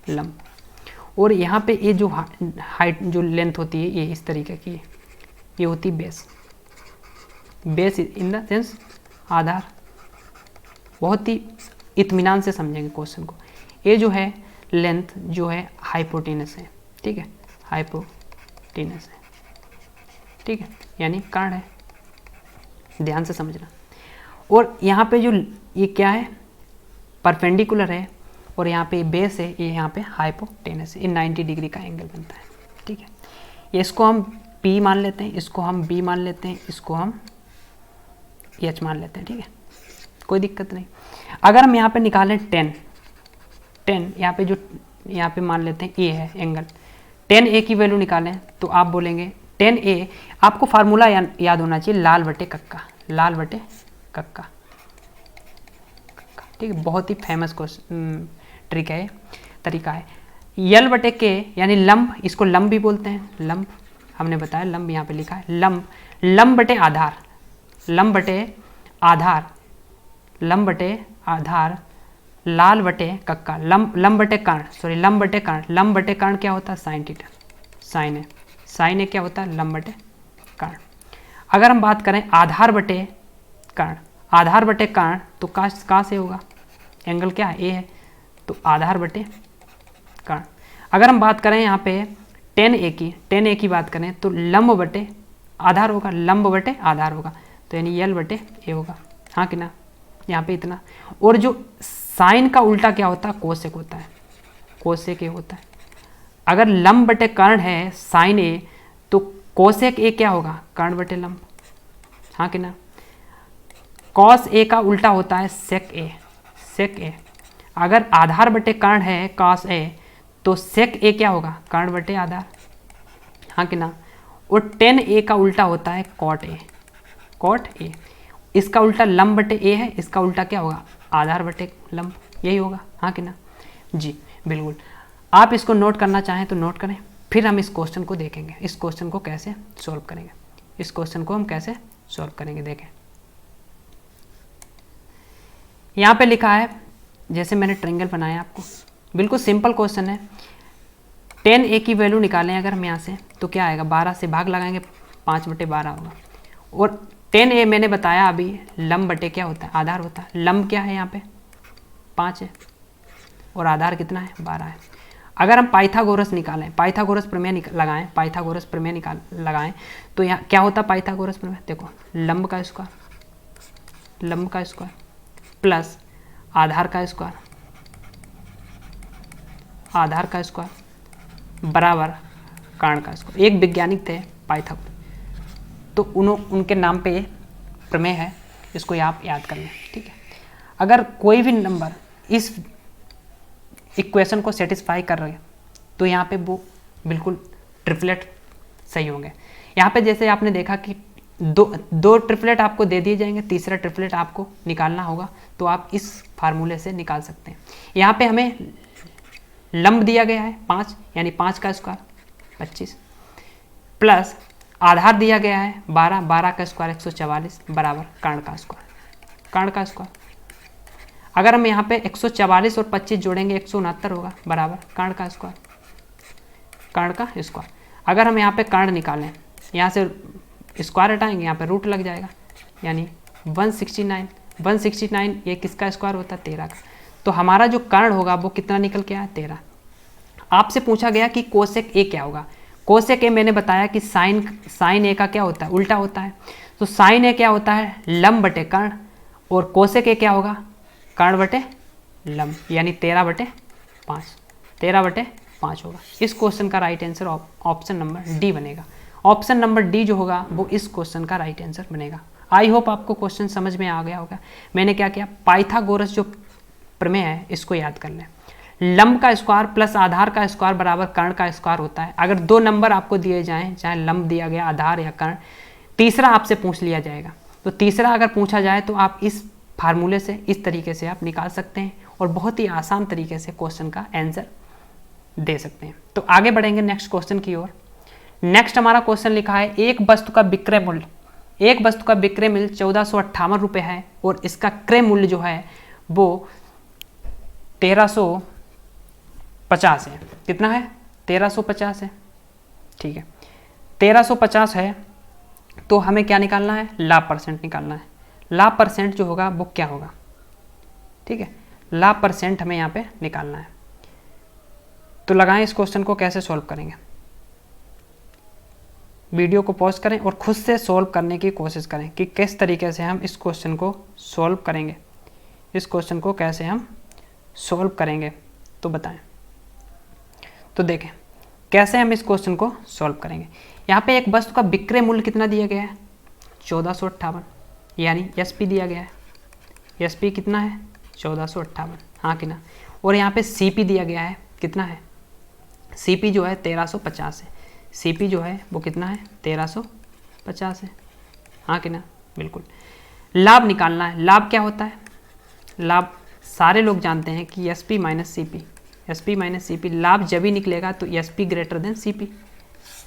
लंब। और यहाँ पे ये जो हाइट जो लेंथ होती है ये इस तरीके की है, ये होती है base. Base in the sense आधार। बहुत ही इत्मीनान से समझेंगे क्वेश्चन को। ये जो है लेंथ जो है हाइपोटेनस है, ठीक है, हाइपोटेनस है, ठीक है, यानी कर्ण है, ध्यान से समझना। और यहाँ पे जो ये क्या है? परपेंडिकुलर है। और यहाँ पे बेस है, ये यहाँ पे हाइपोटेनस है, ये 90 डिग्री का एंगल बनता है, ठीक है। ये इसको हम P मान लेते हैं, इसको हम B मान लेते हैं, इसको हम H मान लेते हैं, ठीक है, कोई दिक्कत नहीं। अगर हम यहाँ पे निकालें 10 यहाँ पे जो यहाँ पे मान लेते हैं A है एंगल, 10A की वैल्यू निकालें तो आप बोलेंगे 10A, आपको फार्मूला याद होना चाहिए लाल बटे कक्का, लाल बटे कक्का, ठीक है, बहुत ही फेमस क्वेश्चन ट्रिक है, तरीका है। यल बटे के यानी लंब, इसको लंब भी बोलते हैं, लंब हमने बताया, लंब यहाँ पे लिखा है, लंब, लंब बटे आधार, लंब बटे आधार, लंब बटे आधार, लाल बटे कक्का, लंब बटे कर्ण, सॉरी लंब बटे कर्ण, लंब बटे कर्ण क्या होता है? साइन थीटा, साइन है, साइन है क्या होता है? लंब बटे कर्ण। अगर हम बात करें आधार बटे कर्ण, आधार बटे कर्ण तो कहाँ से होगा? एंगल क्या है? ए है, तो आधार बटे कर्ण। अगर हम बात करें यहाँ पे 10A की बात करें तो लंब बटे आधार होगा, लंब बटे आधार होगा, तो यानी यल बटे ए होगा, हाँ कि ना, यहाँ पे इतना। और जो साइन का उल्टा क्या होता है? कोसेक होता है, कोसेक ए होता है। अगर लंब बटे कर्ण है साइन ए तो कोसेक ए क्या होगा? कर्ण बटे लंब, हाँ कि ना। कॉस ए का उल्टा होता है सेक ए, सेक ए। अगर आधार बटे कर्ण है कॉस ए तो सेक ए क्या होगा? कर्ण बटे आधार, हाँ कि ना। और 10A का उल्टा होता है कॉट ए, कॉट ए। इसका उल्टा लंब बटे ए है, इसका उल्टा क्या होगा? आधार बटे लंब, यही होगा, हाँ कि ना। जी बिल्कुल, आप इसको नोट करना चाहें तो नोट करें, फिर हम इस क्वेश्चन को देखेंगे, इस क्वेश्चन को कैसे सॉल्व करेंगे, इस क्वेश्चन को हम कैसे सॉल्व करेंगे देखें। यहाँ पे लिखा है, जैसे मैंने ट्रायंगल बनाया आपको, बिल्कुल सिंपल क्वेश्चन है। 10A की वैल्यू निकालें अगर हम यहाँ से तो क्या आएगा? 12 से भाग लगाएंगे 5 बटे 12 होगा। और 10A मैंने बताया अभी लंब बटे क्या होता है? आधार होता है। लंब क्या है यहाँ पे? 5 है और आधार कितना है? 12 है। अगर हम पाइथागोरस निकालें, पाइथागोरस प्रमेय लगाएं, पाइथागोरस प्रमेय लगाएं तो यहाँ क्या होता है? पाइथागोरस प्रमेय देखो, लंब का स्क्वायर, लंब का स्क्वायर प्लस आधार का स्क्वायर, आधार का स्क्वायर बराबर कर्ण का स्क्वायर। एक वैज्ञानिक थे पाइथागोरस, तो उनके नाम पे प्रमेय है, इसको आप याद कर लें, ठीक है। अगर कोई भी नंबर इस इक्वेशन को सेटिस्फाई कर रहे हैं तो यहाँ पे वो बिल्कुल ट्रिपलेट सही होंगे। यहाँ पे जैसे आपने देखा कि दो ट्रिपलेट आपको दे दिए जाएंगे, तीसरा ट्रिपलेट आपको निकालना होगा, तो आप इस फार्मूले से निकाल सकते हैं। यहाँ पे हमें लंब दिया गया है 5, यानी 5 का स्क्वायर 25 प्लस आधार दिया गया है 12, 12 का स्क्वायर 144 बराबर कर्ण का स्क्वायर, कर्ण का स्क्वायर। अगर हम यहाँ पे 144 और 25 जोड़ेंगे 169 होगा बराबर कर्ण का स्क्वायर, कर्ण का स्क्वायर। अगर हम यहाँ पे कर्ण निकालें, यहाँ से स्क्वायर हटाएंगे, यहाँ पे रूट लग जाएगा, यानी 169 ये किसका स्क्वायर होता है 13 का। तो हमारा जो कर्ण होगा वो कितना निकल के आया 13। आपसे पूछा गया कि कोसेक ए क्या होगा। कोसेक ए मैंने बताया कि साइन ए का क्या होता है, उल्टा होता है। तो साइन ए क्या होता है लंब बटे कर्ण, और कोसेक ए क्या होगा कर्ण बटे लंब, यानी 13/5 होगा। इस क्वेश्चन का right answer option number D बनेगा। ऑप्शन नंबर डी जो होगा वो इस क्वेश्चन का राइट आंसर बनेगा। आई होप आपको क्वेश्चन समझ में आ गया होगा। मैंने क्या किया, पाइथागोरस जो प्रमेय है इसको याद कर लें। लंब का स्क्वायर प्लस आधार का स्क्वायर बराबर कर्ण का स्क्वायर होता है। अगर दो नंबर आपको दिए जाएं, चाहे लंब दिया गया आधार या कर्ण, तीसरा आपसे पूछ लिया जाएगा, तो तीसरा अगर पूछा जाए तो आप इस फार्मूले से इस तरीके से आप निकाल सकते हैं और बहुत ही आसान तरीके से क्वेश्चन का आंसर दे सकते हैं। तो आगे बढ़ेंगे नेक्स्ट क्वेश्चन की ओर। नेक्स्ट हमारा क्वेश्चन लिखा है एक वस्तु का विक्रय मूल्य 1458 रुपये है और इसका क्रय मूल्य जो है वो 1350 है। कितना है 1350 है, ठीक है 1350 है। तो हमें क्या निकालना है, लाभ परसेंट निकालना है। लाभ परसेंट जो होगा वो क्या होगा, ठीक है लाभ परसेंट हमें यहाँ पे निकालना है। तो लगाएं इस क्वेश्चन को कैसे सॉल्व करेंगे। वीडियो को पॉज करें और खुद से सॉल्व करने की कोशिश करें कि किस तरीके से हम इस क्वेश्चन को सॉल्व करेंगे। इस क्वेश्चन को कैसे हम सॉल्व करेंगे तो बताएं। तो देखें कैसे हम इस क्वेश्चन को सॉल्व करेंगे। यहाँ पे एक वस्तु का विक्रय मूल्य कितना दिया गया है 1458, यानी एसपी दिया गया है। एसपी कितना है 1458, हाँ कि ना। और यहाँ पे सीपी दिया गया है, कितना है सीपी जो है 1350 है। सीपी जो है वो कितना है 1350 है, हाँ कि ना, बिल्कुल। लाभ निकालना है। लाभ क्या होता है, लाभ सारे लोग जानते हैं कि एसपी माइनस सीपी। लाभ जब ही निकलेगा तो SP greater than CP,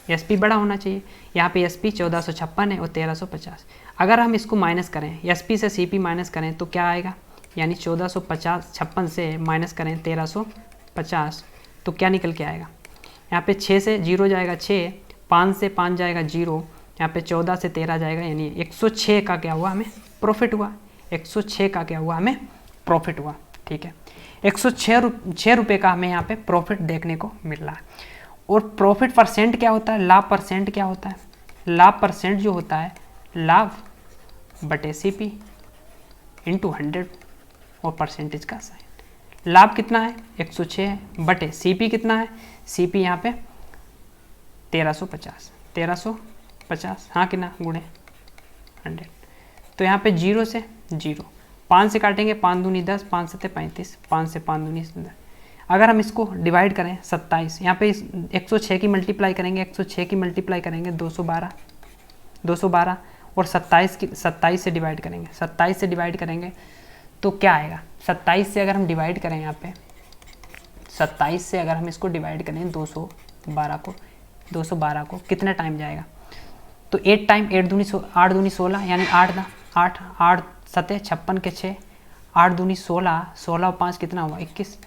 SP बड़ा होना चाहिए। यहाँ पे एसपी 1456 है और 1350। अगर हम इसको माइनस करें, एसपी से सीपी माइनस करें तो क्या आएगा, यानी 1456 से माइनस करें 1350 तो क्या निकल के आएगा। यहाँ पे 6 से 0 जाएगा 6, 5 से 5 जाएगा 0, यहाँ पे 14 से 13 जाएगा, यानी 106 का क्या हुआ हमें प्रॉफिट हुआ। 106 का क्या हुआ हमें प्रॉफिट हुआ, ठीक है 106 रुपये का हमें यहाँ पे प्रॉफिट देखने को मिल रहा है। और प्रॉफिट परसेंट क्या होता है, लाभ परसेंट क्या होता है। लाभ परसेंट जो होता है लाभ बटे सीपी इंटू 100 और परसेंटेज का साइन। लाभ कितना है 106 है बटे सीपी कितना है, सीपी यहाँ पे 1350, हाँ कि ना, गुणे 100। तो यहाँ पे 0 से 0, 5 से काटेंगे 5 दूनी 10, 5 से 35, 5 से 5 दूनी 10। अगर हम इसको डिवाइड करें 27, यहाँ पे 106 की मल्टीप्लाई करेंगे, 106 की मल्टीप्लाई करेंगे 212 और 27 से डिवाइड करेंगे, 27 से डिवाइड करेंगे तो क्या आएगा। 27 से अगर हम डिवाइड करें, यहाँ पे 27 से अगर हम इसको डिवाइड करें 212 को कितना टाइम जाएगा, तो 8 टाइम, 8 दूनी 16, यानी 8 7 56 के 6, 8 दूनी 16, 16 और 5 कितना हुआ 21,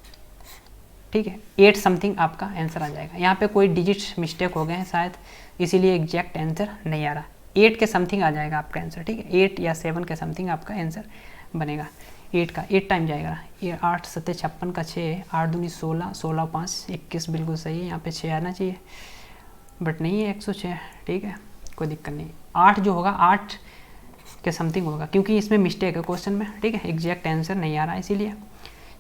ठीक है 8 समथिंग आपका आंसर आ जाएगा। यहाँ पे कोई डिजिट मिस्टेक हो गए हैं शायद, इसीलिए एग्जैक्ट आंसर नहीं आ रहा। 8 के समथिंग आ जाएगा आपका आंसर, ठीक है 8 या 7 के समथिंग आपका आंसर बनेगा। 8 टाइम जाएगा, ये 8 7 56 का 6, 8 दूनी 16, 16 5 21 बिल्कुल सही है। यहाँ पे 6 आना चाहिए बट नहीं है 106, ठीक है कोई दिक्कत नहीं। 8 जो होगा 8 के समथिंग होगा, क्योंकि इसमें मिस्टेक है क्वेश्चन में, ठीक है एग्जैक्ट आंसर नहीं आ रहा है इसीलिए।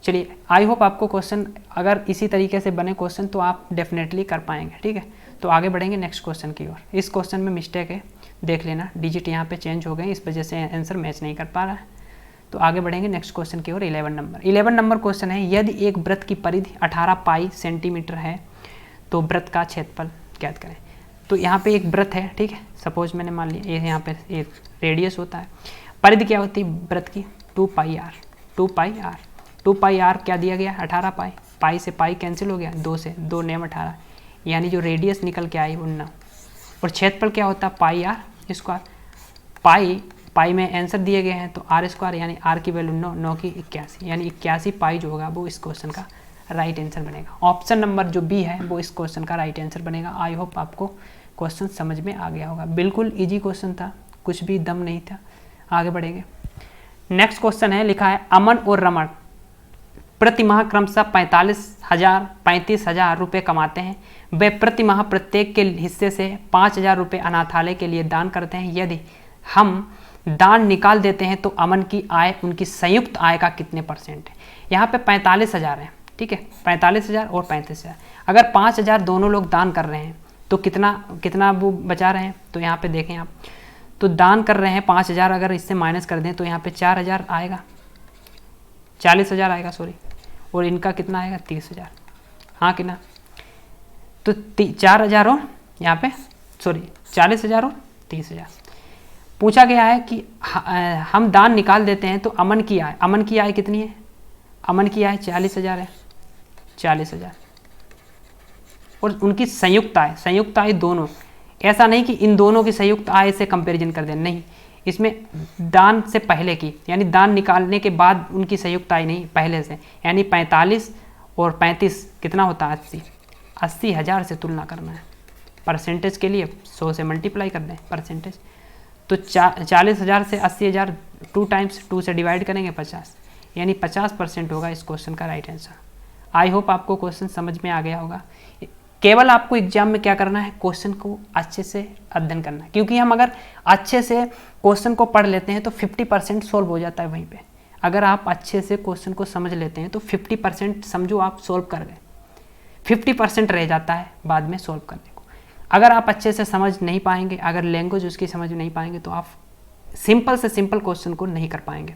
चलिए आई होप आपको क्वेश्चन अगर इसी तरीके से बने क्वेश्चन तो आप डेफिनेटली कर पाएंगे, ठीक है। तो आगे बढ़ेंगे नेक्स्ट क्वेश्चन की ओर। इस क्वेश्चन में मिस्टेक है, देख लेना डिजिट यहाँ पे चेंज हो गए, इस वजह से आंसर मैच नहीं कर पा रहा है। तो आगे बढ़ेंगे नेक्स्ट क्वेश्चन की ओर। 11 नंबर क्वेश्चन है, यदि एक वृत्त की परिधि 18 पाई सेंटीमीटर है तो वृत्त का क्षेत्रफल ज्ञात करें। तो यहाँ पे एक वृत्त है, ठीक है, सपोज मैंने मान लिया ये यहाँ पे एक रेडियस होता है, परिधि क्या होती है वृत्त की 2 पाई आर। 2 पाई आर क्या दिया गया 18 पाई, पाई से पाई कैंसिल हो गया, 2 से 2 नेम 18, यानी जो रेडियस निकल के आई वो 9, और क्षेत्रफल क्या होता है पाई आर स्क्वायर। पाई में आंसर दिए गए हैं तो आर स्क्वायर, यानी आर की वैल्यू 9 की 81, यानी 81 पाई जो होगा वो इस क्वेश्चन का राइट आंसर बनेगा। ऑप्शन नंबर जो बी है वो इस क्वेश्चन का राइट आंसर बनेगा। आई होप आपको क्वेश्चन समझ में आ गया होगा, बिल्कुल इजी क्वेश्चन था, कुछ भी दम नहीं था। आगे बढ़ेंगे, नेक्स्ट क्वेश्चन है, लिखा है अमन और रमन प्रति माह क्रमशः 35,000 रुपये कमाते हैं। वे प्रति माह प्रत्येक के हिस्से से 5,000 रुपये अनाथालय के लिए दान करते हैं। यदि हम दान निकाल देते हैं तो अमन की आय उनकी संयुक्त आय का कितने परसेंट है। यहाँ पे 45,000 है, ठीक है, 45,000 और 35,000। अगर 5,000 दोनों लोग दान कर रहे हैं तो कितना वो बचा रहे हैं, तो यहाँ पे देखें आप, तो दान कर रहे हैं 5,000, अगर इससे माइनस कर दें तो यहाँ पे 4,000 आएगा, 40,000 आएगा सॉरी, और इनका कितना आएगा 30,000। हाँ कि ना, तो 4,000 और यहाँ पे सॉरी 40,000 और 30,000। पूछा गया है कि हम दान निकाल देते हैं तो अमन की आय कितनी है, अमन की आय 40,000 है, 40,000, और उनकी संयुक्त आय दोनों, ऐसा नहीं कि इन दोनों की संयुक्त आय से कंपैरिजन कर दें, नहीं, इसमें दान से पहले की, यानी दान निकालने के बाद उनकी संयुक्त आय नहीं, पहले से, यानी 45 और 35 कितना होता है 80,000 से तुलना करना है। परसेंटेज के लिए 100 से मल्टीप्लाई कर दें परसेंटेज, तो 40,000 से 80,000 2 टाइम्स 2 से डिवाइड करेंगे 50, यानी 50% होगा इस क्वेश्चन का राइट आंसर। आई होप आपको क्वेश्चन समझ में आ गया होगा। केवल आपको एग्जाम में क्या करना है, क्वेश्चन को अच्छे से अध्ययन करना है, क्योंकि हम अगर अच्छे से क्वेश्चन को पढ़ लेते हैं तो 50% सॉल्व हो जाता है वहीं पे। अगर आप अच्छे से क्वेश्चन को समझ लेते हैं तो 50% समझो आप सॉल्व कर गए, 50% रह जाता है बाद में सॉल्व करने को। अगर आप अच्छे से समझ नहीं पाएंगे, अगर लैंग्वेज उसकी समझ नहीं पाएंगे तो आप सिंपल से सिंपल क्वेश्चन को नहीं कर पाएंगे।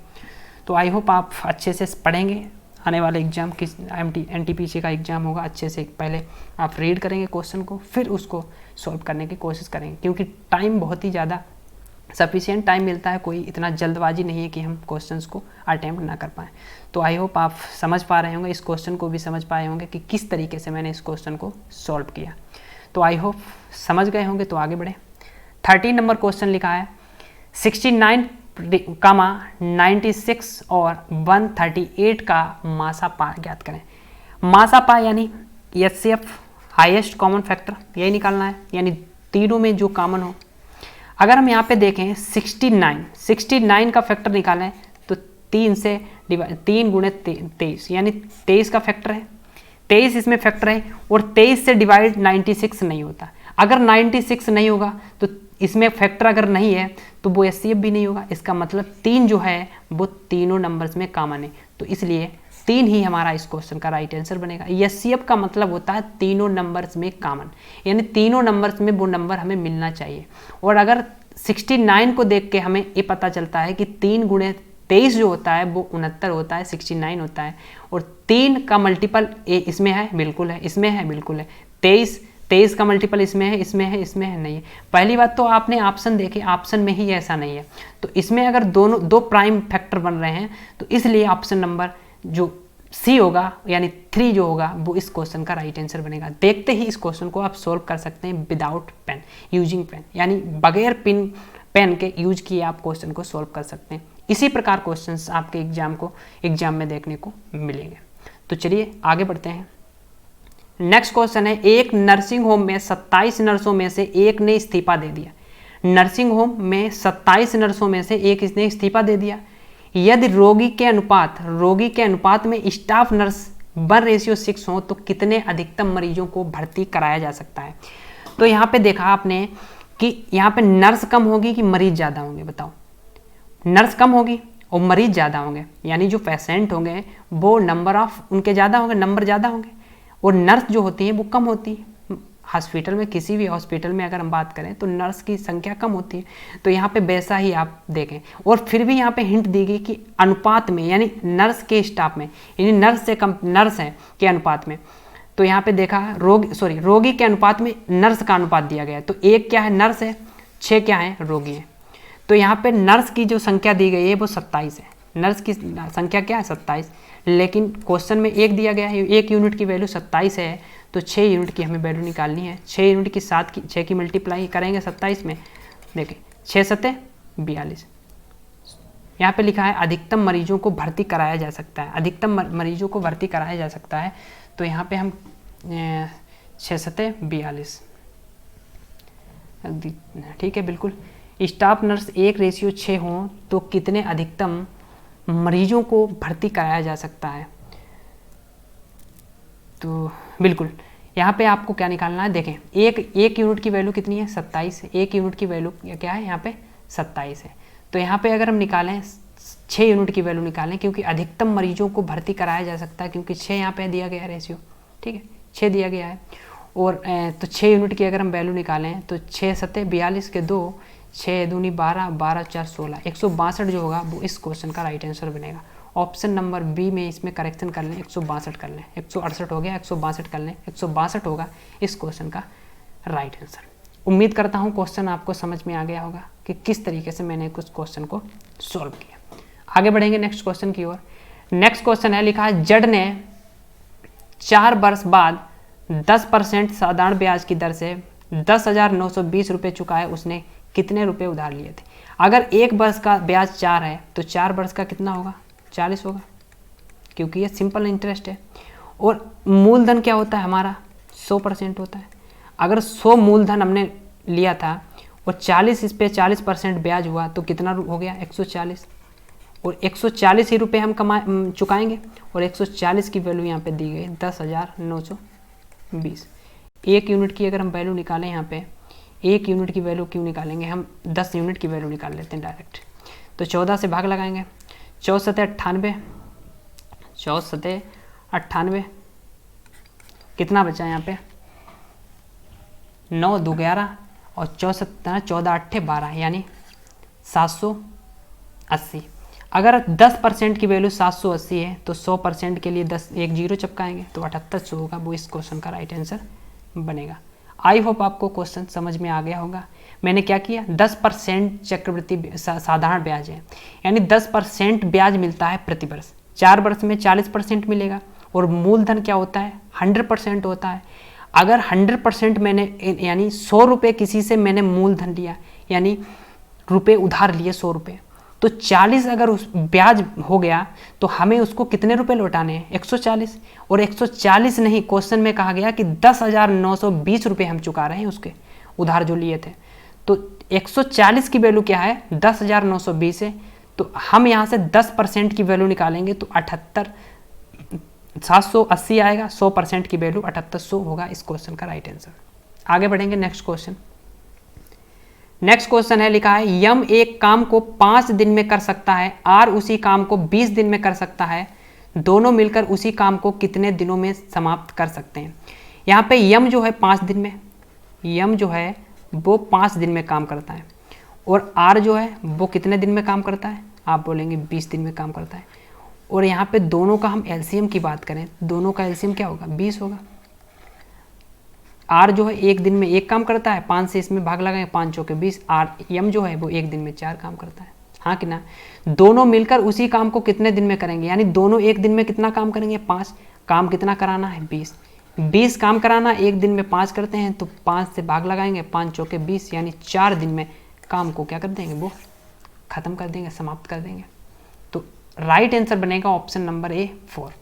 तो आई होप आप अच्छे से पढ़ेंगे, आने वाले एग्जाम किस NTPC का एग्जाम होगा, अच्छे से पहले आप रीड करेंगे क्वेश्चन को, फिर उसको सॉल्व करने की कोशिश करेंगे, क्योंकि टाइम बहुत ही ज़्यादा सफिशिएंट टाइम मिलता है, कोई इतना जल्दबाजी नहीं है कि हम क्वेश्चंस को अटेम्प्ट ना कर पाएँ। तो आई होप आप समझ पा रहे होंगे, इस क्वेश्चन को भी समझ पाए होंगे कि किस तरीके से मैंने इस क्वेश्चन को सॉल्व किया। तो आई होप समझ गए होंगे। तो आगे बढ़े, 13 नंबर क्वेश्चन लिखा है 69,96 और 138 का मासापा ज्ञात करें। मासापा यानी HCF हाईएस्ट कॉमन फैक्टर, यही निकालना है, यानी तीनों में जो कॉमन हो। अगर हम यहाँ पे देखें 69 का फैक्टर निकालना है तो 3 गुणे 23, यानी 23 का फैक्टर है, 23 इसमें फैक्टर है, और 23 से डिवाइड 96 नहीं होता। अगर 96 नहीं होगा तो इसमें फैक्टर अगर नहीं है तो वो HCF भी नहीं होगा। इसका मतलब 3 जो है वो तीनों नंबर्स में कॉमन है, तो इसलिए 3 ही हमारा इस क्वेश्चन का राइट आंसर बनेगा। HCF का मतलब होता है तीनों नंबर्स में कॉमन, यानी तीनों नंबर्स में वो नंबर हमें मिलना चाहिए। और अगर 69 को देख के हमें ये पता चलता है कि 3 गुणे 23 जो होता है वो 69 होता है, 69 होता है, और 3 का मल्टीपल इसमें है, बिल्कुल है, इसमें है, बिल्कुल है, 23 का मल्टीपल इसमें है, इसमें है, इसमें है, नहीं है। पहली बात तो आपने ऑप्शन देखे, ऑप्शन में ही ऐसा नहीं है, तो इसमें अगर दो प्राइम फैक्टर बन रहे हैं तो इसलिए ऑप्शन नंबर जो सी होगा, यानी 3 जो होगा वो इस क्वेश्चन का राइट आंसर बनेगा। देखते ही इस क्वेश्चन को आप सोल्व कर सकते हैं विदाउट पेन, यूजिंग पेन, यानी बगैर पेन के यूज किए आप क्वेश्चन को सोल्व कर सकते हैं। इसी प्रकार क्वेश्चंस आपके एग्जाम में देखने को मिलेंगे। तो चलिए आगे बढ़ते हैं। नेक्स्ट क्वेश्चन है, एक नर्सिंग होम में 27 नर्सों में से एक ने इस्तीफा दे दिया। नर्सिंग होम में 27 नर्सों में से एक ने इस्तीफा दे दिया। यदि रोगी के अनुपात में स्टाफ नर्स 1:6 हो तो कितने अधिकतम मरीजों को भर्ती कराया जा सकता है। तो यहाँ पे देखा आपने कि यहाँ पे नर्स कम होगी कि मरीज ज़्यादा होंगे, बताओ। नर्स कम होगी और मरीज ज़्यादा होंगे, यानी जो पेशेंट होंगे वो नंबर ज़्यादा होंगे, और नर्स जो होती हैं वो कम होती है। हॉस्पिटल में, किसी भी हॉस्पिटल में अगर हम बात करें तो नर्स की संख्या कम होती है, तो यहाँ पे वैसा ही आप देखें। और फिर भी यहाँ पे हिंट दी गई कि अनुपात में, यानी नर्स के स्टाफ में, यानी नर्स से कम नर्स है के अनुपात में, तो यहाँ पे देखा रोगी के अनुपात में नर्स का अनुपात दिया गया है। तो 1 क्या है, नर्स है, 6 क्या है, रोगी है। तो यहाँ पे नर्स की जो संख्या दी गई है वो 27 है। नर्स की संख्या क्या है, 27, लेकिन क्वेश्चन में 1 दिया गया है, 1 यूनिट की वैल्यू 27 है, तो 6 यूनिट की हमें वैल्यू निकालनी है। 6 यूनिट की 6 की मल्टीप्लाई करेंगे 27 में, देखिए 6 सत्ते 42। यहाँ पे लिखा है अधिकतम मरीजों को भर्ती कराया जा सकता है, अधिकतम मरीजों को भर्ती कराया जा सकता है, तो यहाँ पे हम 6 सत्ते 42, ठीक है बिल्कुल। स्टाफ नर्स 1:6 हो तो कितने अधिकतम मरीजों को भर्ती कराया जा सकता है, तो बिल्कुल यहाँ पे आपको क्या निकालना है, देखें एक यूनिट की वैल्यू कितनी है, 27 है। 1 यूनिट की वैल्यू क्या है, यहाँ पे 27 है। तो यहाँ पे अगर हम निकालें 6 यूनिट की वैल्यू निकालें, क्योंकि अधिकतम मरीजों को भर्ती कराया जा सकता है, क्योंकि 6 यहाँ पे दिया गया है रेशियो, ठीक है 6 दिया गया है। और तो 6 यूनिट की अगर हम वैल्यू निकालें तो 6 सत्ते 42 के 2, 6 दूनी 12, 12 4 16, 162 जो होगा वो इस क्वेश्चन का राइट आंसर बनेगा। ऑप्शन नंबर बी में इसमें करेक्शन कर लें, 162 कर लें, 168 हो गया, 162 कर लें, 162 होगा इस क्वेश्चन का राइट आंसर। उम्मीद करता हूँ क्वेश्चन आपको समझ में आ गया होगा कि किस तरीके से मैंने कुछ क्वेश्चन को सॉल्व किया। आगे बढ़ेंगे नेक्स्ट क्वेश्चन की ओर। नेक्स्ट क्वेश्चन है, लिखा है जड ने 4 वर्ष बाद 10% साधारण ब्याज की दर से 10,920 रुपये चुकाए, उसने कितने रुपए उधार लिए थे। अगर 1 वर्ष का ब्याज 4 है तो 4 वर्ष का कितना होगा, 40 होगा, क्योंकि ये सिंपल इंटरेस्ट है। और मूलधन क्या होता है हमारा, 100% होता है। अगर 100 मूलधन हमने लिया था और 40 इस पे 40% ब्याज हुआ तो कितना हो गया, 140। और 140 ही रुपये हम चुकाएंगे, और 140 की वैल्यू यहाँ पे दी गई 10,920। 1 यूनिट की अगर हम वैल्यू निकालें, यहाँ पे 1 यूनिट की वैल्यू क्यों निकालेंगे, हम 10 यूनिट की वैल्यू निकाल लेते हैं डायरेक्ट। तो 14 से भाग लगाएंगे, 14 सत्ते 98, 14 सत्ते 98, कितना बचा यहाँ पे, 9 2 11 और 14 8 12, यानी 780। अगर 10% की वैल्यू 780 है तो 100% के लिए 1 जीरो चिपकाएंगे तो 7800 होगा, वो इस क्वेश्चन का राइट आंसर बनेगा। आई होप आपको क्वेश्चन समझ में आ गया होगा। मैंने क्या किया, 10% चक्रवृद्धि साधारण ब्याज है, यानी 10% ब्याज मिलता है प्रति वर्ष। 4 वर्ष में 40% मिलेगा। और मूलधन क्या होता है, 100% होता है। अगर 100% मैंने, यानी 100 रुपये किसी से मैंने मूलधन लिया, यानी रुपये उधार लिए 100 रुपये, तो 40 अगर उस ब्याज हो गया तो हमें उसको कितने रुपए लौटाने हैं, 140। और 140 नहीं, क्वेश्चन में कहा गया कि 10,920 रुपये हम चुका रहे हैं उसके उधार जो लिए थे। तो 140 की वैल्यू क्या है, 10,920 है। तो हम यहाँ से 10% की वैल्यू निकालेंगे तो 780 आएगा। 100% की वैल्यू 7800 होगा इस क्वेश्चन का राइट आंसर। आगे बढ़ेंगे नेक्स्ट क्वेश्चन। नेक्स्ट क्वेश्चन है, लिखा है यम एक काम को 5 दिन में कर सकता है, आर उसी काम को 20 दिन में कर सकता है, दोनों मिलकर उसी काम को कितने दिनों में समाप्त कर सकते हैं। यहाँ पे यम जो है 5 दिन में, यम जो है वो 5 दिन में काम करता है, और आर जो है वो कितने दिन में काम करता है, आप बोलेंगे 20 दिन में काम करता है। और यहाँ पे दोनों का हम एलसीएम की बात करें, दोनों का एलसीएम क्या होगा, 20 होगा। आर जो है 1 दिन में 1 काम करता है, 5 से इसमें भाग लगाएंगे, 5 चौके 20। आर यम जो है वो 1 दिन में 4 काम करता है, हाँ कि ना। दोनों मिलकर उसी काम को कितने दिन में करेंगे, यानी दोनों 1 दिन में कितना काम करेंगे, 5 काम कितना कराना है, 20 काम कराना, 1 दिन में 5 करते हैं तो 5 से भाग लगाएंगे, 5 चौके 20, यानी 4 दिन में काम को क्या कर देंगे, वो खत्म कर देंगे, समाप्त कर देंगे। तो राइट आंसर बनेगा option number A 4।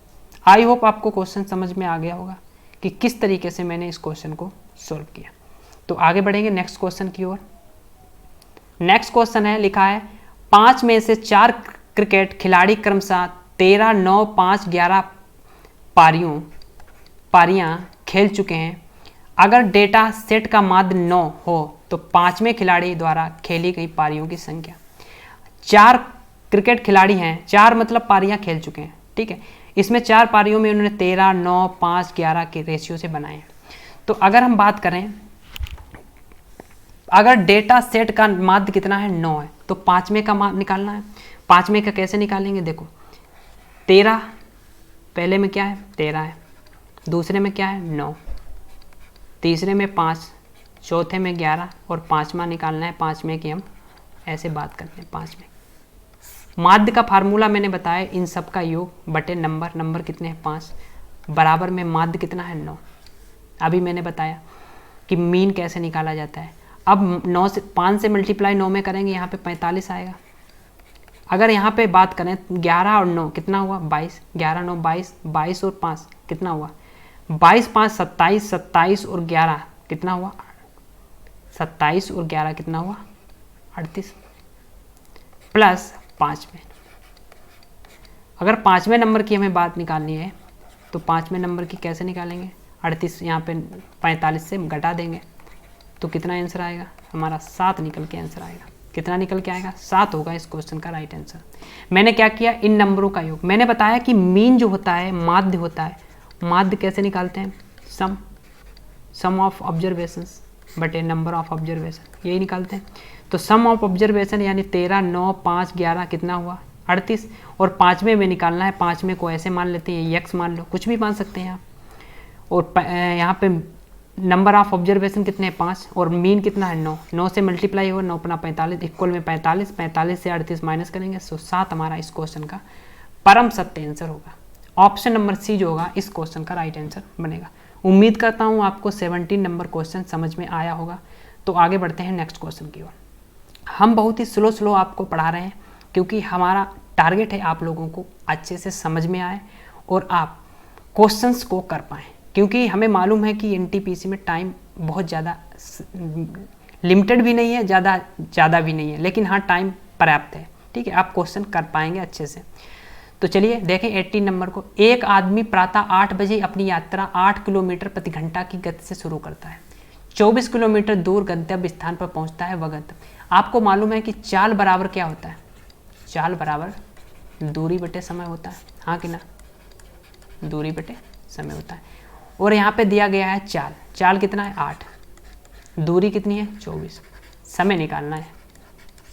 I hope आपको क्वेश्चन समझ में आ गया होगा कि किस तरीके से मैंने इस क्वेश्चन को सॉल्व किया। तो आगे बढ़ेंगे नेक्स्ट क्वेश्चन की ओर। नेक्स्ट क्वेश्चन है, लिखा है 5 में से 4 क्रिकेट खिलाड़ी क्रमशः 13, 9, 5, 11 पारियां खेल चुके हैं। अगर डेटा सेट का माध्य 9 हो तो 5वें खिलाड़ी द्वारा खेली गई पारियों की संख्या। 4 क्रिकेट खिलाड़ी हैं, 4 मतलब पारियां खेल चुके हैं, ठीक है। इसमें 4 पारियों में उन्होंने 13, 9, 5, 11 के रेशियो से बनाए हैं। तो अगर हम बात करें, अगर डेटा सेट का माध्य कितना है 9 है, तो 5वें का माध्य निकालना है। 5वें का कैसे निकालेंगे, देखो 13 पहले में क्या है 13 है, दूसरे में क्या है 9, तीसरे में 5, चौथे में 11 और 5वां निकालना है। 5वें की हम ऐसे बात करते हैं। 5वें माध्य का फार्मूला मैंने बताया, इन सब का योग बटे नंबर, नंबर कितने हैं 5, बराबर में माध्य कितना है 9। अभी मैंने बताया कि मीन कैसे निकाला जाता है। अब 9 से 5 से मल्टीप्लाई 9 में करेंगे, यहाँ पे 45 आएगा। अगर यहाँ पे बात करें 11 और 9 कितना हुआ 22, 11 9 22, 22 और 5 कितना हुआ 22 5 27, 27 और 11 कितना हुआ 27 और 11 कितना हुआ 38, प्लस 5वें। अगर 5वें नंबर की हमें बात निकालनी है तो 5वें नंबर की कैसे निकालेंगे, 38 यहाँ पे 45 से घटा देंगे तो कितना आंसर आएगा हमारा 7 निकल के आंसर आएगा। कितना निकल के आएगा 7 होगा इस क्वेश्चन का राइट आंसर। मैंने क्या किया, इन नंबरों का योग। मैंने बताया कि मीन जो होता है माध्य होता है, माध्य कैसे निकालते हैं, सम ऑफ ऑब्जर्वेशंस बटे नंबर ऑफ ऑब्जर्वेशन, यही निकालते हैं। तो सम ऑफ ऑब्जर्वेशन यानी 13 9 5 11 कितना हुआ 38, और 5वें में निकालना है। 5वें को ऐसे मान लेते हैं, x मान लो, कुछ भी मान सकते हैं आप। और यहाँ पे नंबर ऑफ ऑब्जर्वेशन कितने हैं 5, और मीन कितना है 9, 9 से मल्टीप्लाई हो 9 अपना 45 इक्वल में 45, 45 से 38 माइनस करेंगे तो 7 हमारा इस क्वेश्चन का परम सत्य आंसर होगा। ऑप्शन नंबर सी जो होगा इस क्वेश्चन का राइट आंसर बनेगा। उम्मीद करता हूँ आपको 17 नंबर क्वेश्चन समझ में आया होगा। तो आगे बढ़ते हैं नेक्स्ट क्वेश्चन की ओर। हम बहुत ही स्लो आपको पढ़ा रहे हैं क्योंकि हमारा टारगेट है आप लोगों को अच्छे से समझ में आए और आप क्वेश्चंस को कर पाएँ, क्योंकि हमें मालूम है कि एनटीपीसी में टाइम बहुत ज़्यादा लिमिटेड भी नहीं है, ज़्यादा भी नहीं है, लेकिन हाँ टाइम पर्याप्त है। ठीक है, आप क्वेश्चन कर पाएंगे अच्छे से। तो चलिए देखें 18 नंबर को। एक आदमी प्रातः 8 बजे अपनी यात्रा 8 किलोमीटर प्रति घंटा की गति से शुरू करता है। 24 किलोमीटर दूर गंतव्य स्थान पर पहुंचता है। वह गंतव्य, आपको मालूम है कि चाल बराबर क्या होता है, चाल बराबर दूरी बटे समय होता है, हाँ कि ना, दूरी बटे समय होता है। और यहाँ पे दिया गया है चाल, चाल कितना है 8, दूरी कितनी है 24, समय निकालना है,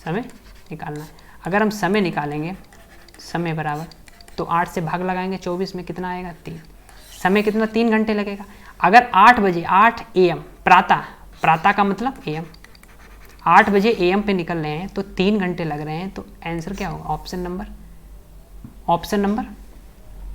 समय निकालना है। अगर हम समय निकालेंगे, समय बराबर तो 8 से भाग लगाएंगे 24 में कितना आएगा 3, समय कितना 3 घंटे लगेगा। अगर 8 बजे 8 AM प्रातः का मतलब AM, 8 बजे AM पे निकल रहे हैं तो 3 घंटे लग रहे हैं, तो आंसर क्या होगा ऑप्शन नंबर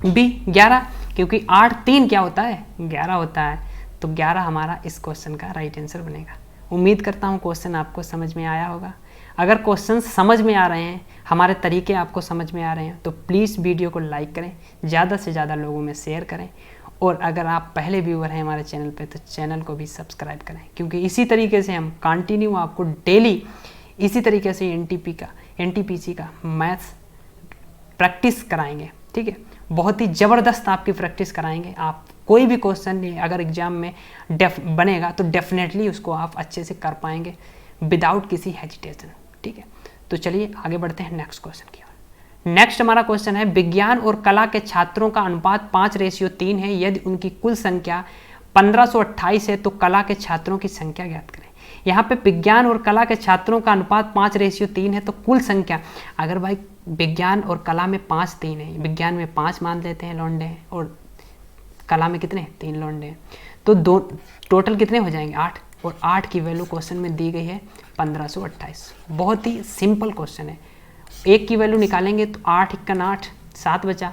बी 11, क्योंकि 8 3 क्या होता है 11 होता है, तो 11 हमारा इस क्वेश्चन का राइट आंसर बनेगा। उम्मीद करता हूँ क्वेश्चन आपको समझ में आया होगा। अगर क्वेश्चन समझ में आ रहे हैं, हमारे तरीके आपको समझ में आ रहे हैं, तो प्लीज़ वीडियो को लाइक करें, ज़्यादा से ज़्यादा लोगों में शेयर करें, और अगर आप पहले व्यूअर हैं हमारे चैनल पे तो चैनल को भी सब्सक्राइब करें, क्योंकि इसी तरीके से हम कंटिन्यू आपको डेली इसी तरीके से एनटीपीसी का मैथ्स प्रैक्टिस कराएंगे। ठीक है, बहुत ही ज़बरदस्त आपकी प्रैक्टिस कराएंगे। आप कोई भी क्वेश्चन अगर एग्जाम में बनेगा तो डेफिनेटली उसको आप अच्छे से कर पाएंगे विदाउट किसी हेजिटेशन। ठीक है, तो चलिए आगे बढ़ते हैं नेक्स्ट क्वेश्चन की ओर। नेक्स्ट हमारा क्वेश्चन है, विज्ञान और कला के छात्रों का अनुपात 5:3 है। यदि उनकी कुल संख्या 1528 है तो कला के छात्रों की संख्या ज्ञात करें। यहाँ पे विज्ञान और कला के छात्रों का अनुपात 5:3 है, तो कुल संख्या, अगर भाई विज्ञान और कला में 5-3 है, विज्ञान में 5 मान लेते हैं लौंडे हैं और कला में कितने 3 लौंडे हैं, तो दो टोटल कितने हो जाएंगे 8, और 8 की वैल्यू क्वेश्चन में दी गई है 1528। बहुत ही सिंपल क्वेश्चन है। 1 की वैल्यू निकालेंगे तो 8 × 8 7 बचा,